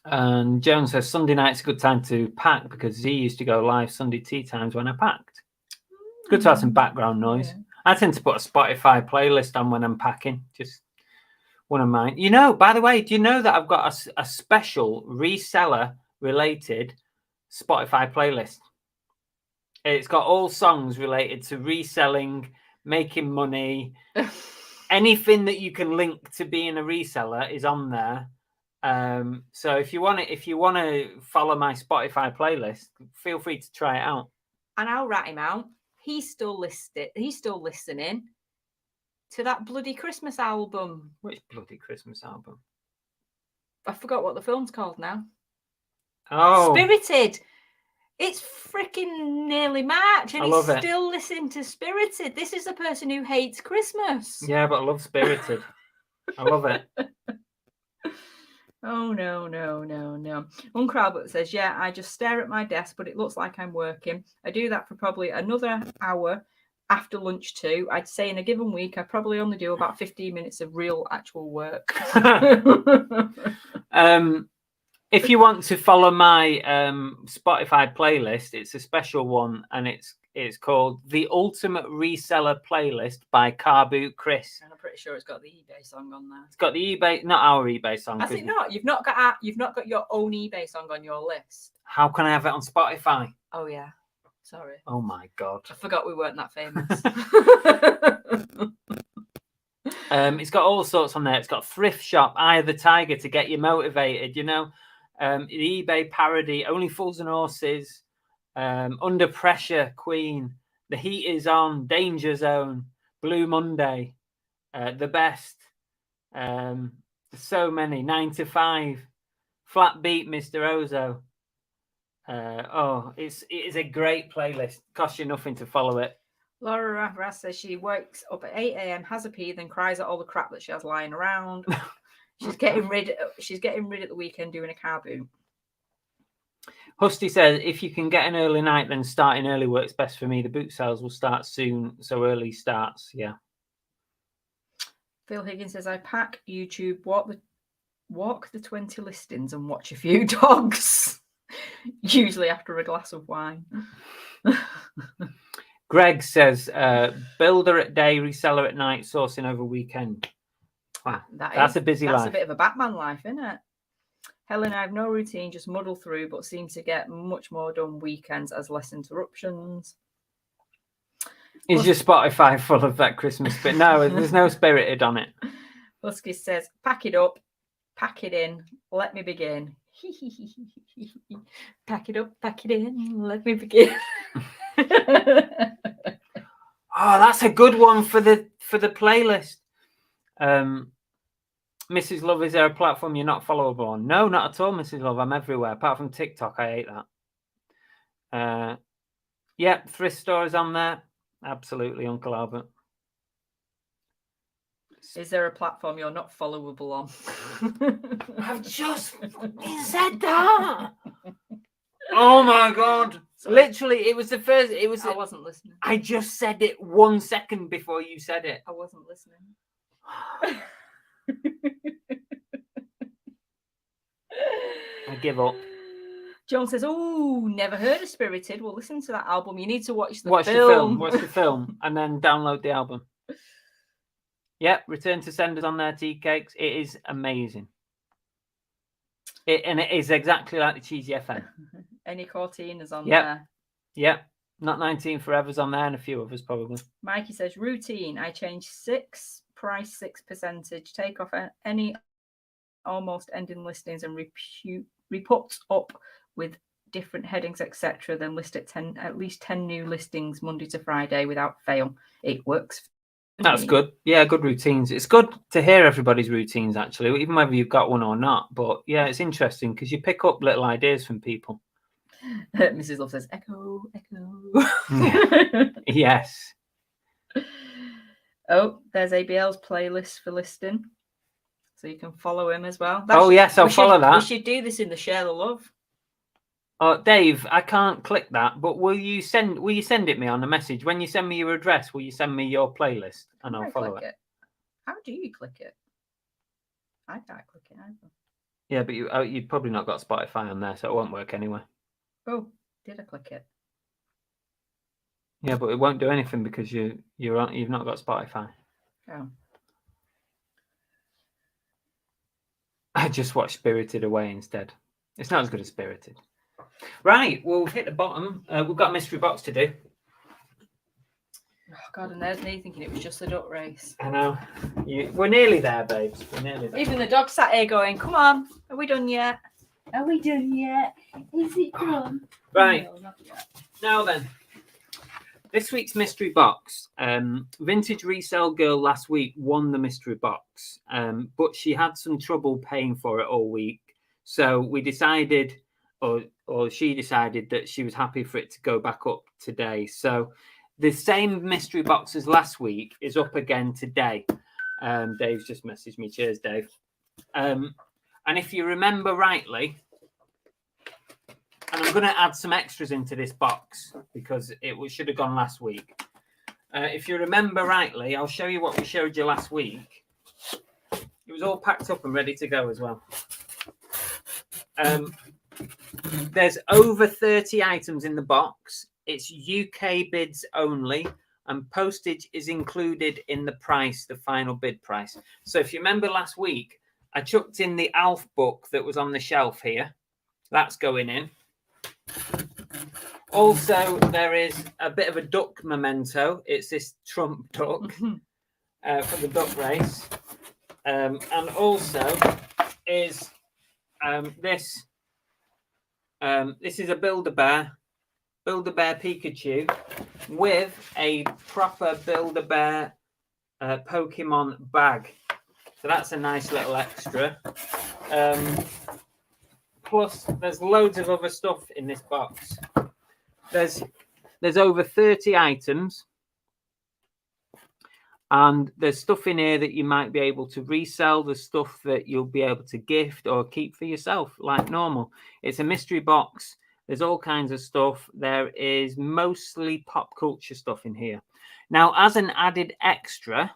Speaker 1: And Joan says Sunday night's a good time to pack because Z used to go live Sunday tea times when I packed. Good to have some background noise. Yeah. I tend to put a Spotify playlist on when I'm packing. Just one of mine. You know, by the way, do you know that I've got a special reseller related Spotify playlist? It's got all songs related to reselling, making money. Anything that you can link to being a reseller is on there. So if you want to follow my Spotify playlist, feel free to try it out.
Speaker 2: And I'll rat him out. He's still listening to that bloody Christmas album.
Speaker 1: Which bloody Christmas album?
Speaker 2: I forgot what the film's called now.
Speaker 1: Oh,
Speaker 2: Spirited. It's freaking nearly March and
Speaker 1: love
Speaker 2: he's
Speaker 1: it.
Speaker 2: still listening to Spirited. This is the person who hates Christmas.
Speaker 1: Yeah, but I love Spirited. I love it.
Speaker 2: Oh, no. Uncle Albert says, yeah, I just stare at my desk, but it looks like I'm working. I do that for probably another hour after lunch too. I'd say in a given week, I probably only do about 15 minutes of real actual work.
Speaker 1: If you want to follow my Spotify playlist, it's a special one, and it's called The Ultimate Reseller Playlist by Car Boot Chris.
Speaker 2: And I'm pretty sure it's got the eBay song on there.
Speaker 1: It's got the eBay, not our eBay song.
Speaker 2: Has it not? You've not got your own eBay song on your list.
Speaker 1: How can I have it on Spotify?
Speaker 2: Oh yeah, sorry.
Speaker 1: Oh my god,
Speaker 2: I forgot we weren't that famous.
Speaker 1: It's got all sorts on there. It's got Thrift Shop, Eye of the Tiger to get you motivated. The eBay parody, Only Fools and Horses. Under Pressure, Queen, The Heat Is On, Danger Zone, Blue Monday, The Best, so many, 9 to 5, Flat Beat, Mr. Ozo. It is a great playlist. Costs you nothing to follow it.
Speaker 2: Laura Rass says she wakes up at 8 a.m, has a pee, then cries at all the crap that she has lying around. She's getting rid at the weekend doing a car boot.
Speaker 1: Husty says, if you can get an early night, then starting early works best for me. The boot sales will start soon, so early starts. Yeah.
Speaker 2: Phil Higgins says, I pack YouTube, walk the 20 listings and watch a few dogs, usually after a glass of wine.
Speaker 1: Greg says, builder at day, reseller at night, sourcing over weekend. Wow, that's a busy life.
Speaker 2: That's a bit of a Batman life, isn't it? Helen, I have no routine, just muddle through, but seem to get much more done weekends as less interruptions.
Speaker 1: Is your Spotify full of that Christmas bit? No, there's no Spirited on it.
Speaker 2: Husky says, pack it up, pack it in, let me begin. Pack it up, pack it in, let me begin.
Speaker 1: Oh, that's a good one for the playlist. Mrs. Love, is there a platform you're not followable on? No, not at all, Mrs. Love. I'm everywhere. Apart from TikTok, I hate that. Yeah, thrift stores on there. Absolutely, Uncle Albert.
Speaker 2: Is there a platform you're not followable on?
Speaker 1: I've just said that. Oh my god. Sorry. Literally, it was the first.
Speaker 2: I wasn't listening.
Speaker 1: I just said it 1 second before you said it.
Speaker 2: I wasn't listening.
Speaker 1: I give up.
Speaker 2: John says, oh, never heard of Spirited. Well, listen to that album. You need to watch the
Speaker 1: film. Watch the film and then download the album. Yep, Return to Senders on there, tea cakes. It is amazing. And it is exactly like the Cheesy FM.
Speaker 2: Any Cortinas on there.
Speaker 1: Yep. Not 19 Forever's on there and a few others probably.
Speaker 2: Mikey says, routine. I change 6%, take off any almost ending listings and reput up with different headings, etc. Then list at least 10 new listings Monday to Friday without fail. It works.
Speaker 1: That's good. Yeah, good routines. It's good to hear everybody's routines, actually, even whether you've got one or not. But yeah, it's interesting because you pick up little ideas from people.
Speaker 2: Mrs. Love says, echo, echo.
Speaker 1: Yes.
Speaker 2: Oh, there's ABL's playlist for listing. So you can follow him as well.
Speaker 1: Yes, I'll follow that.
Speaker 2: We should do this in the Share the Love.
Speaker 1: Oh, Dave, I can't click that, but will you send it me on a message? When you send me your address, will you send me your playlist and I'll follow it?
Speaker 2: How do you click it? I can't click it either.
Speaker 1: Yeah, but you've probably not got Spotify on there, so it won't work anyway.
Speaker 2: Oh, did I click it?
Speaker 1: Yeah, but it won't do anything because you've not got Spotify.
Speaker 2: Oh.
Speaker 1: I just watched Spirited Away instead. It's not as good as Spirited. Right, we'll hit the bottom. We've got a mystery box to do.
Speaker 2: Oh God, and there's me thinking it was just a duck race.
Speaker 1: I know. We're nearly there, babes. We're nearly there.
Speaker 2: Even the dog sat here going, "Come on, are we done yet? Are we done yet? Is it done?"
Speaker 1: Right.
Speaker 2: No, not yet.
Speaker 1: Now then, this week's mystery box. Vintage Resell Girl last week won the mystery box, but she had some trouble paying for it all week. So we decided, or she decided, that she was happy for it to go back up today. So the same mystery box as last week is up again today. Dave's just messaged me. Cheers, Dave. And if you remember rightly, and I'm going to add some extras into this box because it should have gone last week. If you remember rightly, I'll show you what we showed you last week. It was all packed up and ready to go as well. There's over 30 items in the box. It's UK bids only, and postage is included in the price, the final bid price. So if you remember last week, I chucked in the Alf book that was on the shelf here. That's going in. Also, there is a bit of a duck memento. It's this Trump duck for the duck race. And also is this. This is a Build-A-Bear Pikachu with a proper Build-A-Bear Pokemon bag. So that's a nice little extra. Plus, there's loads of other stuff in this box. There's over 30 items. And there's stuff in here that you might be able to resell. There's stuff that you'll be able to gift or keep for yourself, like normal. It's a mystery box. There's all kinds of stuff. There is mostly pop culture stuff in here. Now, as an added extra,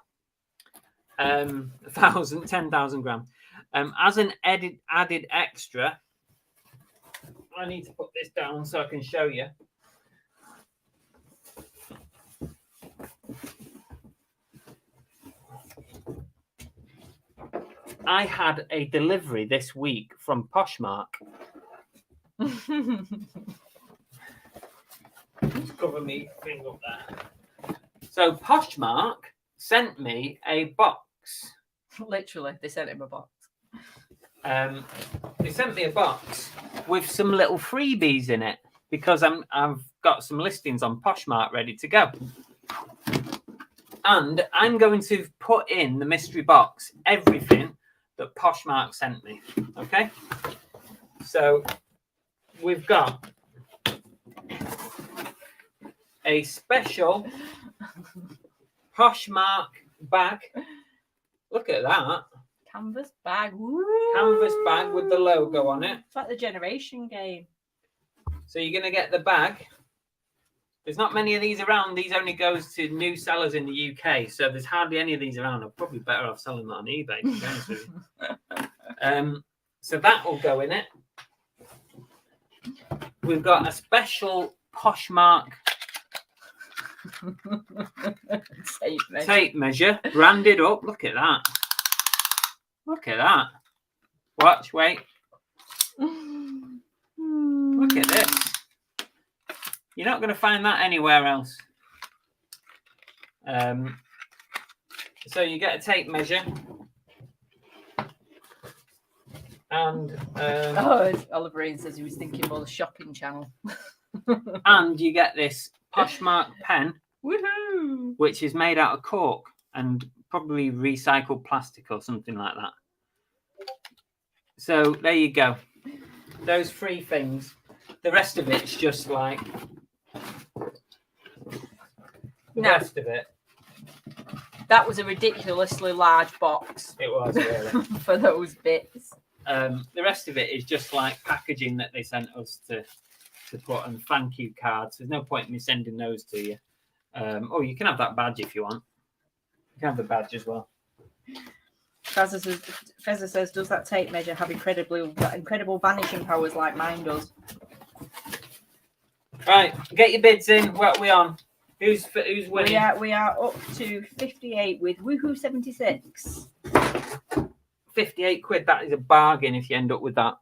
Speaker 1: 10,000 grams. As an added extra, I need to put this down so I can show you. I had a delivery this week from Poshmark. Just cover me thing up there. So Poshmark sent me a box.
Speaker 2: Literally, they sent him a box.
Speaker 1: They sent me a box with some little freebies in it because I've got some listings on Poshmark ready to go. And I'm going to put in the mystery box everything that Poshmark sent me. Okay? So we've got a special Poshmark bag. Look at that.
Speaker 2: Canvas bag. Woo!
Speaker 1: Canvas bag with the logo on it.
Speaker 2: It's like the generation game.
Speaker 1: So you're going to get the bag. There's not many of these around. These only goes to new sellers in the UK. So there's hardly any of these around. I'm probably better off selling that on eBay, to be honest with you. So that will go in it. We've got a special Poshmark tape measure, branded up. Look at that. Look at that. Watch, wait. Look at this. You're not going to find that anywhere else. So you get a tape measure. And
Speaker 2: Oliver Ian says he was thinking more the shopping channel.
Speaker 1: And you get this Poshmark pen,
Speaker 2: Woohoo!
Speaker 1: which is made out of cork and probably recycled plastic or something like that. So there you go. Those three things. The rest of it's just like the rest of it.
Speaker 2: That was a ridiculously large box.
Speaker 1: It was really
Speaker 2: for those bits.
Speaker 1: The rest of it is just like packaging that they sent us to put on thank you cards. There's no point in me sending those to you. Oh, you can have that badge if you want. You can have the badge as well.
Speaker 2: Fezza says, does that tape measure have incredible vanishing powers like mine does?
Speaker 1: Right, get your bids in. What are we on? Who's winning?
Speaker 2: We are up to 58 with Woohoo 76.
Speaker 1: 58 quid. That is a bargain if you end up with that.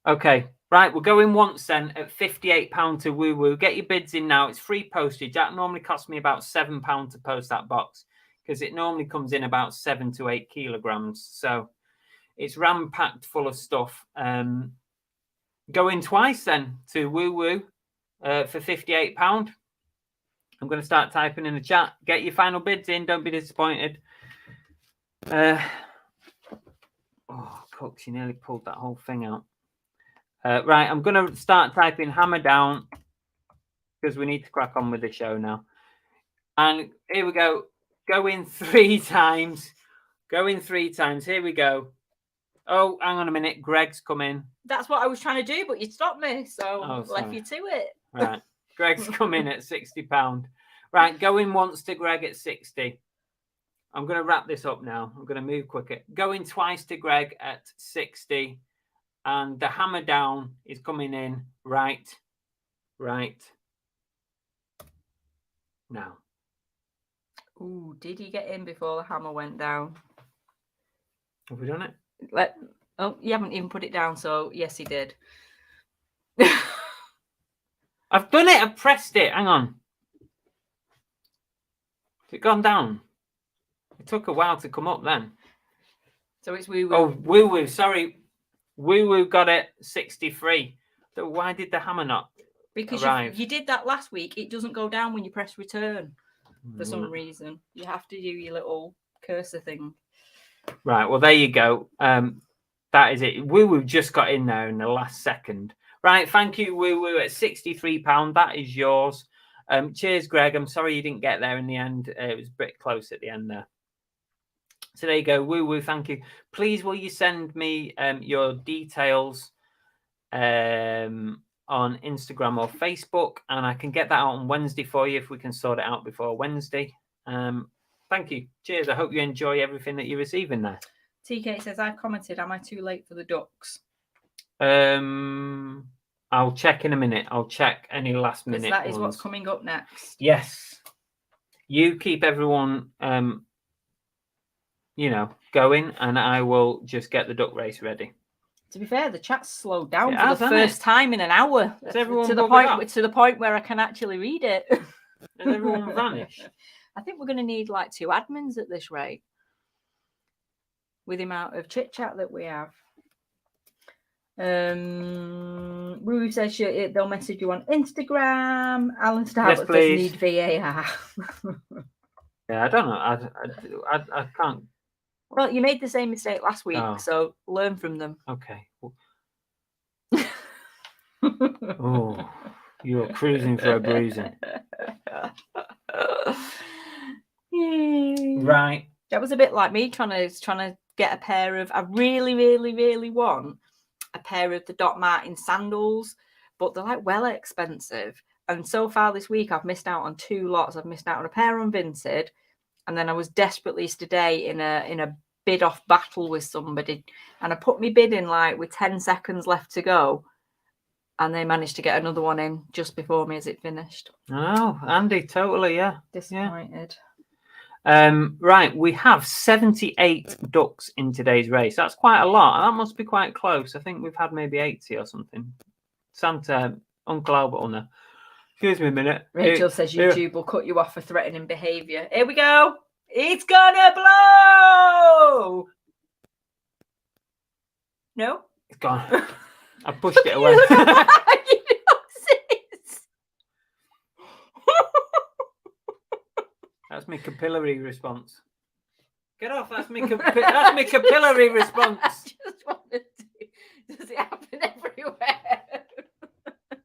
Speaker 1: Okay, Right, we're going once then at £58 to Woo Woo. Get your bids in now. It's free postage. That normally costs me about £7 to post that box because it normally comes in about 7 to 8 kilograms. So it's ram-packed full of stuff. Going twice then to Woo Woo for £58. I'm going to start typing in the chat. Get your final bids in. Don't be disappointed. Oh, Cooks, you nearly pulled that whole thing out. Right, I'm going to start typing hammer down because we need to crack on with the show now. And here we go. Going 3 times. Going 3 times. Here we go. Oh, hang on a minute. Greg's come in.
Speaker 2: That's what I was trying to do, but you stopped me, so left you to it.
Speaker 1: Right. Greg's come in at £60. Right, going once to Greg at 60. I'm going to wrap this up now. I'm going to move quicker. Going twice to Greg at 60. And the hammer down is coming in right now.
Speaker 2: Ooh, did he get in before the hammer went down?
Speaker 1: Have we done it?
Speaker 2: Oh, you haven't even put it down, so yes, he did.
Speaker 1: I've done it. I've pressed it. Hang on. Has it gone down? It took a while to come up then.
Speaker 2: So it's Woo Woo.
Speaker 1: Oh, Woo Woo. Sorry. Woo Woo got it 63. So why did the hammer not
Speaker 2: because
Speaker 1: arrive?
Speaker 2: You did that last week. It doesn't go down when you press return for some reason. You have to do your little cursor thing.
Speaker 1: Right. Well, there you go. That is it. Woo Woo just got in there in the last second. Right. Thank you, Woo Woo, at £63. That is yours. Cheers, Greg. I'm sorry you didn't get there in the end. It was a bit close at the end there. So there you go. Woo Woo, thank you. Please, will you send me your details on Instagram or Facebook, and I can get that out on Wednesday for you if we can sort it out before Wednesday. Thank you. Cheers. I hope you enjoy everything that you're receiving there.
Speaker 2: TK says, I've commented, am I too late for the ducks?
Speaker 1: I'll check in a minute. I'll check any last minute.
Speaker 2: That is what's coming up next.
Speaker 1: Yes. You keep everyone going, and I will just get the duck race ready.
Speaker 2: To be fair, the chat's slowed down for the first time in an hour.
Speaker 1: Is everyone
Speaker 2: to the point where I can actually read it.
Speaker 1: Has everyone vanished?
Speaker 2: I think we're going to need like 2 admins at this rate, with the amount of chit chat that we have. Rue says they'll message you on Instagram. Alan Starbuck says need VAR.
Speaker 1: Yeah, I don't know. I can't.
Speaker 2: Well, you made the same mistake last week, so learn from them.
Speaker 1: Okay. Oh, you're cruising for a bruising. Right.
Speaker 2: That was a bit like me trying to get a pair of. I really, really, really want a pair of the Doc Martin sandals, but they're like well expensive. And so far this week, I've missed out on 2 lots. I've missed out on a pair on Vinted, and then I was desperately today in a bid off battle with somebody, and I put my bid in like with 10 seconds left to go, and they managed to get another one in just before me as it finished.
Speaker 1: Oh, Andy, totally, yeah.
Speaker 2: Disappointed.
Speaker 1: Yeah. Right, we have 78 ducks in today's race. That's quite a lot. That must be quite close. I think we've had maybe 80 or something. Santa, Uncle Albert on there. Excuse me a minute.
Speaker 2: Rachel says YouTube will cut you off for threatening behaviour. Here we go. It's gonna blow. No?
Speaker 1: It's gone. I pushed it away. That's my capillary response. Get off. That's my capillary response.
Speaker 2: I just wanted to. Does it happen everywhere? What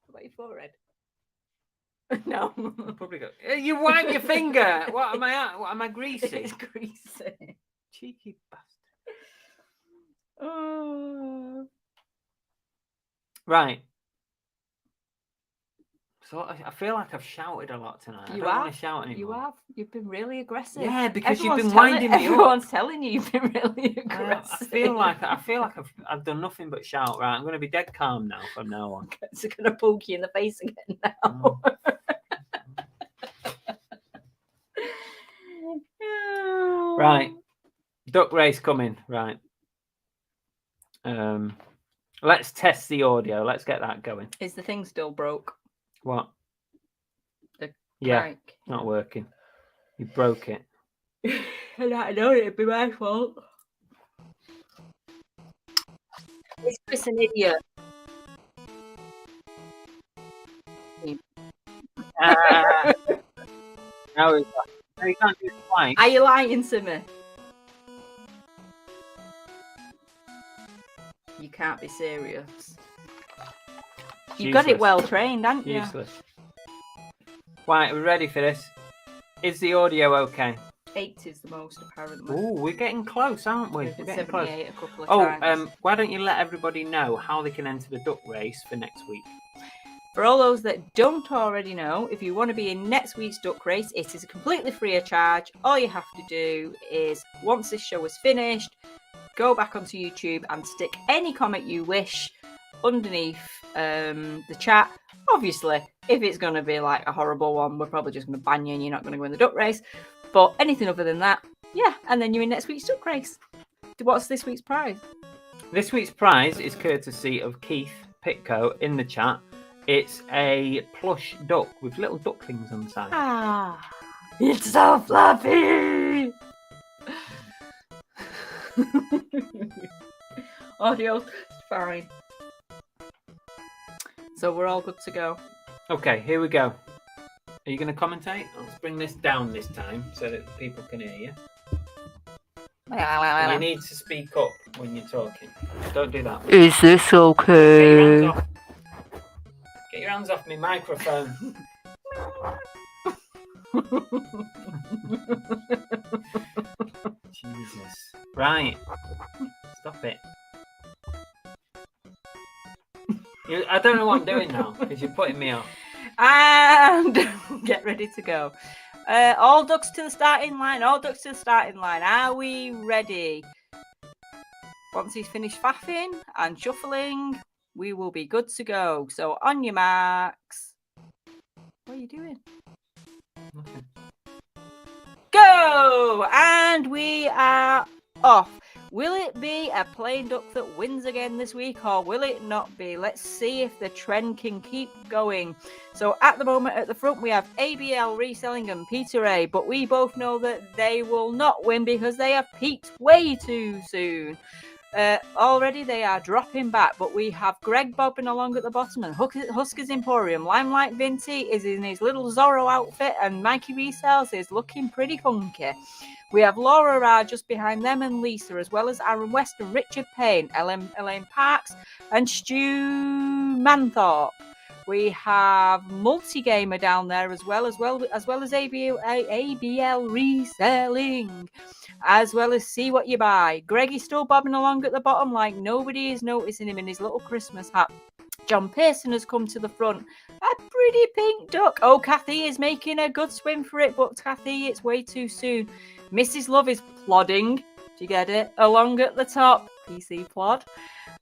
Speaker 2: about your forehead? No.
Speaker 1: Probably go. You wipe your finger. What am I at? What am I greasy?
Speaker 2: It's greasy.
Speaker 1: Cheeky bastard. Right. So I feel like I've shouted a lot tonight. I don't want to shout anymore.
Speaker 2: You have. You've been really aggressive.
Speaker 1: Yeah, because you've been winding me up.
Speaker 2: Everyone's telling you you've been really aggressive.
Speaker 1: I feel like I've done nothing but shout. Right, I'm going to be dead calm now from now on.
Speaker 2: It's going to poke you in the face again now.
Speaker 1: Right, duck race coming. Right. Let's test the audio. Let's get that going.
Speaker 2: Is the thing still broke?
Speaker 1: What?
Speaker 2: The
Speaker 1: Yeah,
Speaker 2: mic.
Speaker 1: not working. You broke it.
Speaker 2: I know it'd be my fault. Is Chris an idiot?
Speaker 1: No, you can't do it twice.
Speaker 2: Are you lying to me? You can't be serious. You got it well trained, haven't you?
Speaker 1: Useless. Right, we're ready for this. Is the audio okay?
Speaker 2: 8 is the most, apparently.
Speaker 1: Oh, we're getting close, aren't we?
Speaker 2: We've
Speaker 1: We're
Speaker 2: been
Speaker 1: getting close.
Speaker 2: 78 a couple of times.
Speaker 1: Why don't you let everybody know how they can enter the duck race for next week?
Speaker 2: For all those that don't already know, if you want to be in next week's duck race, it is completely free of charge. All you have to do is, once this show is finished, go back onto YouTube and stick any comment you wish underneath the chat. Obviously, if it's going to be like a horrible one, we're probably just going to ban you and you're not going to go in the duck race. But anything other than that, yeah, and then you're in next week's duck race. What's this week's prize?
Speaker 1: This week's prize is courtesy of Keith Pitco in the chat. It's a plush duck with little ducklings on the side.
Speaker 2: Ah, it's so fluffy! Audio's fine. So we're all good to go.
Speaker 1: Okay, here we go. Are you going to commentate? Let's bring this down this time so that people can hear you. You need to speak up when you're talking. Don't do that.
Speaker 2: Is this okay?
Speaker 1: Get your hands off me microphone. Jesus. Right. Stop it. I don't know what I'm doing now because you're putting me off.
Speaker 2: And get ready to go. All ducks to the starting line. All ducks to the starting line. Are we ready? Once he's finished faffing and shuffling, we will be good to go. So on your marks. What are you doing?
Speaker 1: Okay.
Speaker 2: Go! And we are off. Will it be a plain duck that wins again this week, or will it not be? Let's see if the trend can keep going. So at the moment at the front we have ABL, Reselling and Peter A, but we both know that they will not win because they have peaked way too soon. Already they are dropping back, but we have Greg bobbing along at the bottom and Huskers Emporium. Limelight Vinty is in his little Zorro outfit and Mikey Resells is looking pretty funky. We have Laura Ra just behind them and Lisa, as well as Aaron West and Richard Payne, Elaine Parks and Stu Manthorpe. We have Multigamer down there as well as ABL Reselling, as well as See What You Buy. Greggy's still bobbing along at the bottom like nobody is noticing him in his little Christmas hat. John Pearson has come to the front. A pretty pink duck. Oh, Kathy is making a good swim for it, but Kathy, it's way too soon. Mrs. Love is plodding. Do you get it? Along at the top. PC plod.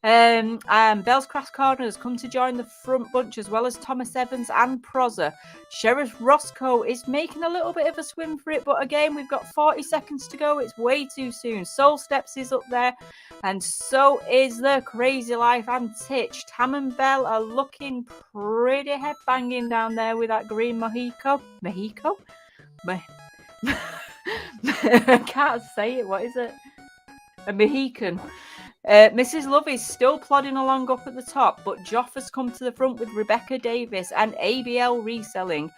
Speaker 2: Bell's Craft Corner has come to join the front bunch, as well as Thomas Evans and Prozer. Sheriff Roscoe is making a little bit of a swim for it, but again, we've got 40 seconds to go. It's way too soon. Soul Steps is up there, and so is the Crazy Life and Titch. Tam and Bell are looking pretty headbanging down there with that green mojito. Mojito? I can't say it. What is it? A Mohican. Mrs. Love is still plodding along up at the top, but Joff has come to the front with Rebecca Davis and ABL Reselling.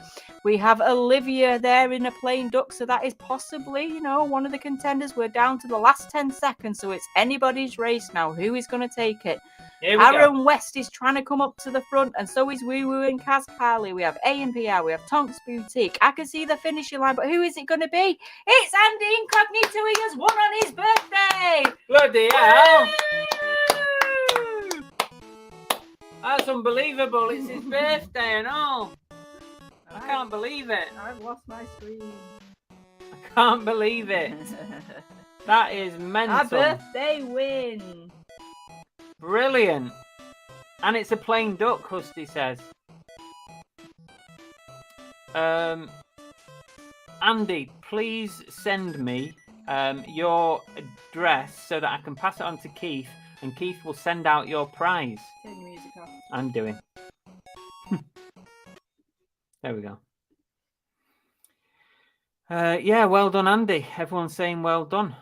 Speaker 2: We have Olivia there in a plain duck, so that is possibly, one of the contenders. We're down to the last 10 seconds, so it's anybody's race now. Who is going to take it? Aaron West is trying to come up to the front, and so is Woo Woo and Kaz Carly. We have A&PR, we have Tonks Boutique. I can see the finishing line, but who is it going to be? It's Andy Incognito. He has won on his birthday.
Speaker 1: Bloody hell! That's unbelievable. It's his birthday and all. I can't believe it.
Speaker 2: I've lost my screen.
Speaker 1: I can't believe it. That is mental.
Speaker 2: Our birthday win.
Speaker 1: Brilliant. And it's a plain duck, Husty says. Andy, please send me your address so that I can pass it on to Keith and Keith will send out your prize.
Speaker 2: Turn your music off.
Speaker 1: I'm doing. There we go. Yeah, well done, Andy. Everyone's saying well done.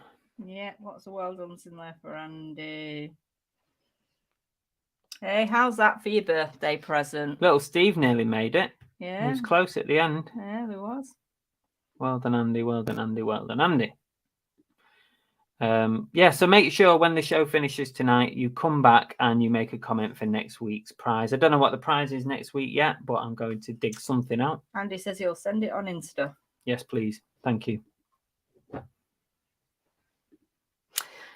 Speaker 2: Yeah, lots of well done's in there for Andy. Hey, how's that for your birthday present?
Speaker 1: Little Steve nearly made it.
Speaker 2: Yeah.
Speaker 1: He was close at the end.
Speaker 2: Yeah, there was.
Speaker 1: Well done, Andy. Well done, Andy. Well done, Andy. Yeah, so make sure when the show finishes tonight, you come back and you make a comment for next week's prize. I don't know what the prize is next week yet, but I'm going to dig something out.
Speaker 2: Andy says he'll send it on Insta.
Speaker 1: Yes, please. Thank you.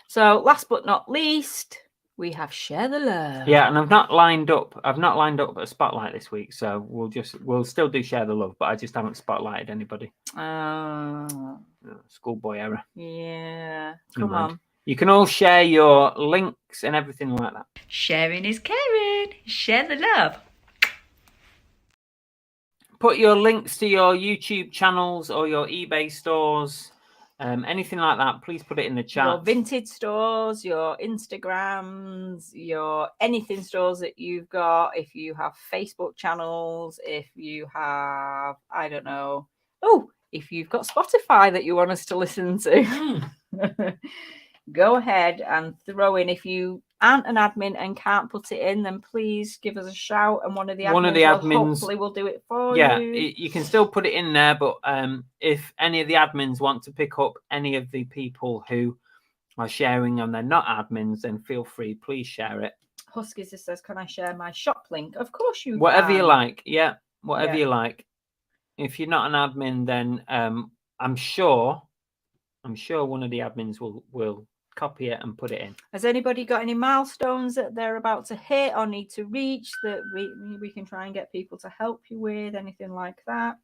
Speaker 2: So last but not least, we have Share the Love.
Speaker 1: Yeah, and I've not lined up a spotlight this week, so we'll still do Share the Love, but I just haven't spotlighted anybody. Schoolboy error.
Speaker 2: Yeah. Come on.
Speaker 1: You can all share your links and everything like that.
Speaker 2: Sharing is caring. Share the love.
Speaker 1: Put your links to your YouTube channels or your eBay stores, anything like that. Please put it in the chat.
Speaker 2: Your Vinted stores, your Instagrams, your anything stores that you've got. If you have Facebook channels, if you have, I don't know. Oh, if you've got Spotify that you want us to listen to, go ahead and throw in. If you aren't an admin and can't put it in, then please give us a shout, and one of the admins hopefully will do it for you.
Speaker 1: Yeah, you can still put it in there, but if any of the admins want to pick up any of the people who are sharing and they're not admins, then feel free. Please share it.
Speaker 2: Huskies says, "Can I share my shop link?" Of course you
Speaker 1: whatever
Speaker 2: can.
Speaker 1: You like. Yeah, whatever you like. If you're not an admin, then I'm sure one of the admins will copy it and put it in.
Speaker 2: Has anybody got any milestones that they're about to hit or need to reach that we can try and get people to help you with? Anything like that?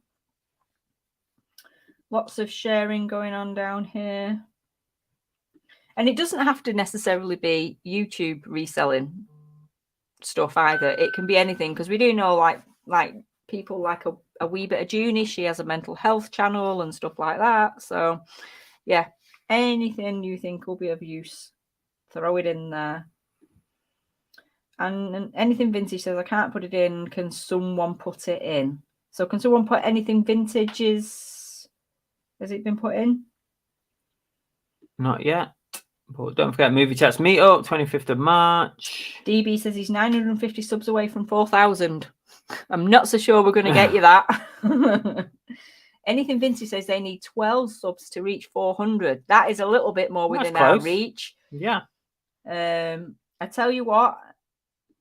Speaker 2: Lots of sharing going on down here. And it doesn't have to necessarily be YouTube reselling stuff either. It can be anything, because we do know like people like a wee bit of Junie. She has a mental health channel and stuff like that. So yeah, anything you think will be of use, throw it in there. And anything vintage says, I can't put it in. Can someone put it in? So can someone put anything vintage? Has it been put in?
Speaker 1: Not yet. But don't forget Movie Chats Meetup, 25th of March.
Speaker 2: DB says he's 950 subs away from 4,000. I'm not so sure we're going to get you that. Anything Vintage says they need 12 subs to reach 400. That is a little bit more within our reach.
Speaker 1: Yeah.
Speaker 2: I tell you what,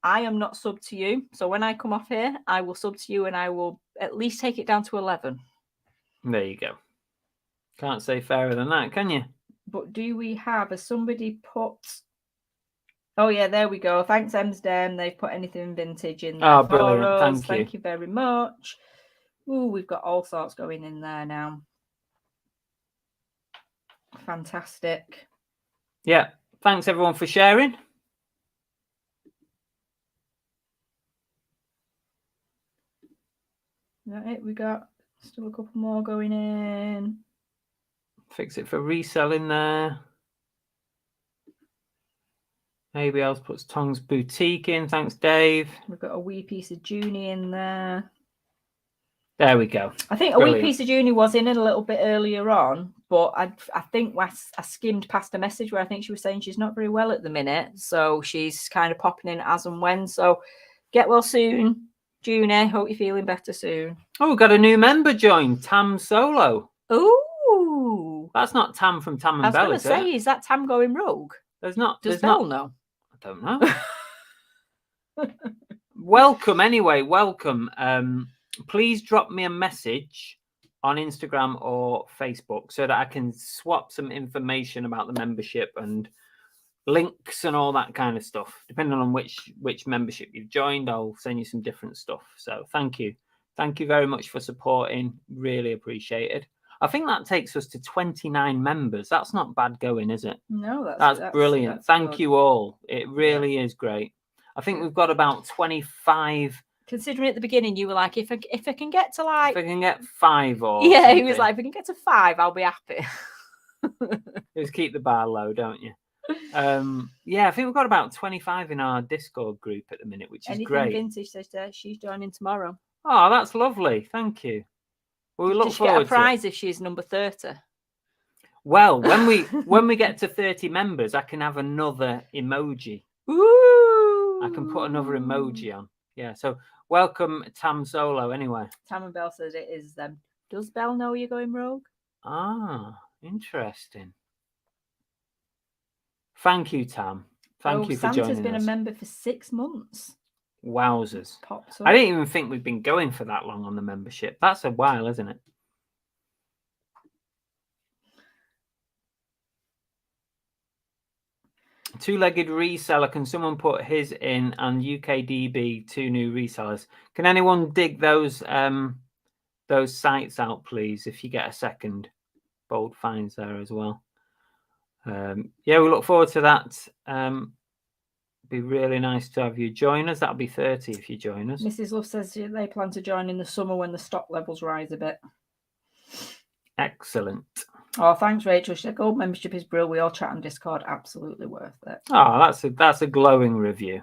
Speaker 2: I am not sub to you. So when I come off here, I will sub to you and I will at least take it down to 11.
Speaker 1: There you go. Can't say fairer than that, can you?
Speaker 2: But do we have, has somebody put... Oh, yeah, there we go. Thanks, Emsden. They've put anything vintage in there.
Speaker 1: Oh, brilliant.
Speaker 2: Thank you very much. Ooh, we've got all sorts going in there now. Fantastic.
Speaker 1: Yeah. Thanks, everyone, for sharing.
Speaker 2: Is that it? We got still a couple more going in.
Speaker 1: Fix it for reselling there. Maybe else puts Tongs Boutique in. Thanks, Dave.
Speaker 2: We've got a wee piece of Junie in there.
Speaker 1: There we go.
Speaker 2: I think a wee piece of Junie was in it a little bit earlier on, but I think I skimmed past a message where I think she was saying she's not very well at the minute. So she's kind of popping in as and when. So get well soon, Junie. Hope you're feeling better soon.
Speaker 1: Oh, we've got a new member join, Tam Solo.
Speaker 2: Ooh.
Speaker 1: That's not Tam from Tam and Bell, is it? I was going to
Speaker 2: say, is that Tam going rogue?
Speaker 1: There's not.
Speaker 2: Does Bell know?
Speaker 1: I don't know. Welcome anyway. Welcome. Please drop me a message on Instagram or Facebook so that I can swap some information about the membership and links and all that kind of stuff. Depending on which membership you've joined, I'll send you some different stuff. So thank you. Thank you very much for supporting. Really appreciated. I think that takes us to 29 members. That's not bad going, is it?
Speaker 2: No,
Speaker 1: that's brilliant. Thank you all. It really is great. I think we've got about 25.
Speaker 2: Considering at the beginning you were like, if I can get to like...
Speaker 1: If I can get 5 or...
Speaker 2: Yeah,
Speaker 1: something.
Speaker 2: He was like, if I can get to 5, I'll be happy.
Speaker 1: Just keep the bar low, don't you? Yeah, I think we've got about 25 in our Discord group at the minute, which is great.
Speaker 2: Vintage says she's joining tomorrow.
Speaker 1: Oh, that's lovely. Thank you. Well, we look
Speaker 2: Does she
Speaker 1: forward
Speaker 2: get a prize if she's number 30?
Speaker 1: Well, when we get to 30 members, I can have another emoji.
Speaker 2: Ooh!
Speaker 1: I can put another emoji on. Yeah. So welcome, Tam Solo. Anyway,
Speaker 2: Tam and Belle says it is them. Does Belle know you're going rogue?
Speaker 1: Ah, interesting. Thank you, Tam. Thank you for joining us.
Speaker 2: Santa's been a member for 6 months.
Speaker 1: Wowzers.
Speaker 2: Pops up.
Speaker 1: I didn't even think we'd been going for that long on the membership. That's a while, isn't it? Two-legged reseller. Can someone put his in and UKDB 2 new resellers? Can anyone dig those sites out, please? If you get a second, bold finds there as well. Yeah, we look forward to that. Be really nice to have you join us. That'll be 30 if you join us.
Speaker 2: Mrs. Love says they plan to join in the summer when the stock levels rise a bit.
Speaker 1: Excellent.
Speaker 2: Oh, thanks, Rachel. She said gold membership is brilliant. We all chat on Discord. Absolutely worth it.
Speaker 1: Oh, that's a glowing review.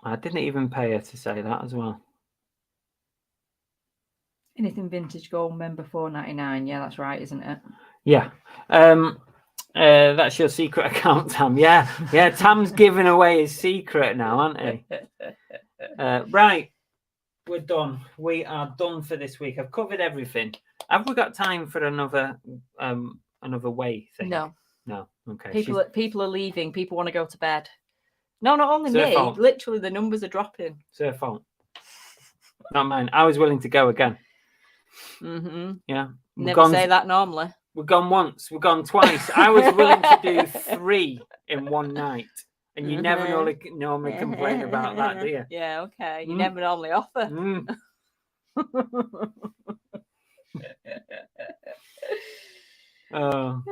Speaker 1: I didn't even pay her to say that as well.
Speaker 2: Anything vintage gold member $4.99. Yeah, that's right, isn't it?
Speaker 1: Yeah. That's your secret account, Tam. Yeah. Tam's giving away his secret now, aren't he? Right. We're done. We are done for this week. I've covered everything. Have we got time for another way thing?
Speaker 2: No.
Speaker 1: Okay.
Speaker 2: People are leaving. People want to go to bed. No, not only me.
Speaker 1: Fault.
Speaker 2: Literally, the numbers are dropping.
Speaker 1: It's her fault. Not mine. I was willing to go again.
Speaker 2: Mm-hmm.
Speaker 1: Yeah.
Speaker 2: Never say that normally.
Speaker 1: We've gone once. We've gone twice. I was willing to do 3 in one night. And you never normally complain about that, do you?
Speaker 2: Yeah, okay. You never normally offer.
Speaker 1: Oh.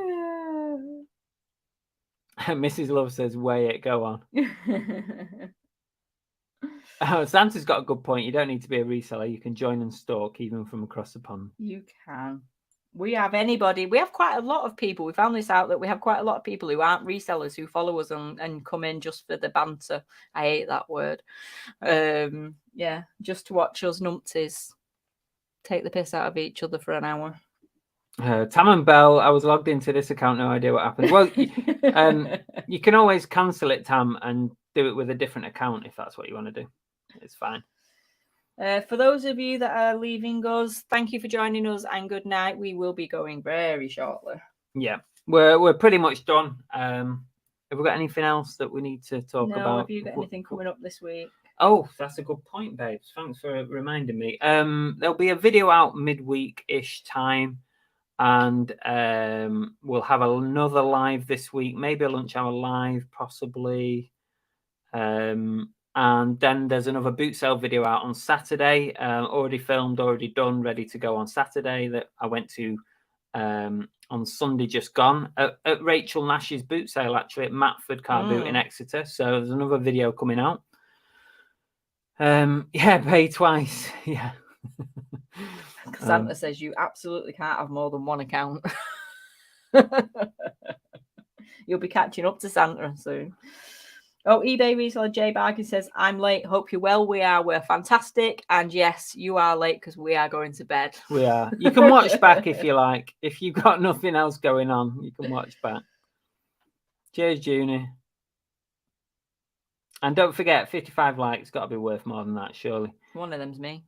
Speaker 1: Mrs. Love says, "Weigh it, go on." Oh, Santa's got a good point. You don't need to be a reseller. You can join and stalk even from across the pond.
Speaker 2: You can. We have quite a lot of people. We found this out that we have quite a lot of people who aren't resellers who follow us and come in just for the banter. I hate that word. Yeah, just to watch us numpties take the piss out of each other for an hour.
Speaker 1: Tam and Bell, I was logged into this account, no idea what happened. Well, you can always cancel it, Tam, and do it with a different account if that's what you want to do. It's fine.
Speaker 2: For those of you that are leaving us, thank you for joining us and good night. We will be going very shortly.
Speaker 1: Yeah, we're pretty much done. Have we got anything else that we need to talk about?
Speaker 2: Have you got anything coming up this week?
Speaker 1: Oh, that's a good point, babes. Thanks for reminding me. There'll be a video out midweek-ish time, and we'll have another live this week, maybe a lunch hour live, possibly. And then there's another boot sale video out on Saturday, already filmed, already done, ready to go on Saturday, that I went to on Sunday just gone at Rachel Nash's boot sale, actually at Matford Car Boot in Exeter. So there's another video coming out. Yeah, pay twice. Yeah.
Speaker 2: Santa says you absolutely can't have more than one account. You'll be catching up to Santa soon. Oh, eBay reseller Jay Barkin says, "I'm late. Hope you're well." We're fantastic. And yes, you are late because we are going to bed.
Speaker 1: We are. You can watch back if you like. If you've got nothing else going on, you can watch back. Cheers, Junie. And don't forget, 55 likes got to be worth more than that, surely.
Speaker 2: One of them's me.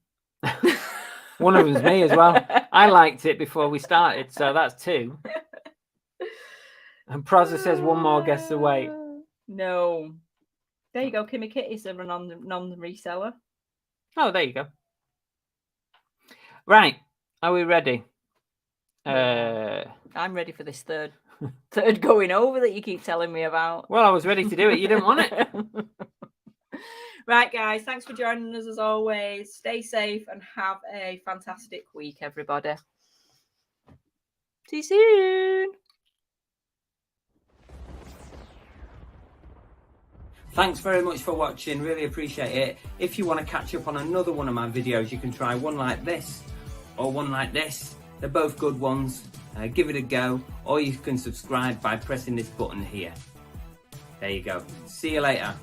Speaker 1: One of them's me as well. I liked it before we started, so that's 2. And Prozza says 1 more guess away.
Speaker 2: No. There you go. Kimmy Kitty's a non-reseller.
Speaker 1: Oh, there you go. Right. Are we ready?
Speaker 2: I'm ready for this third going over that you keep telling me about.
Speaker 1: Well, I was ready to do it. You didn't want it.
Speaker 2: Right, guys. Thanks for joining us as always. Stay safe and have a fantastic week, everybody. See you soon.
Speaker 1: Thanks very much for watching, really appreciate it. If you want to catch up on another one of my videos, you can try one like this or one like this. They're both good ones. Give it a go, or you can subscribe by pressing this button here. There you go. See you later.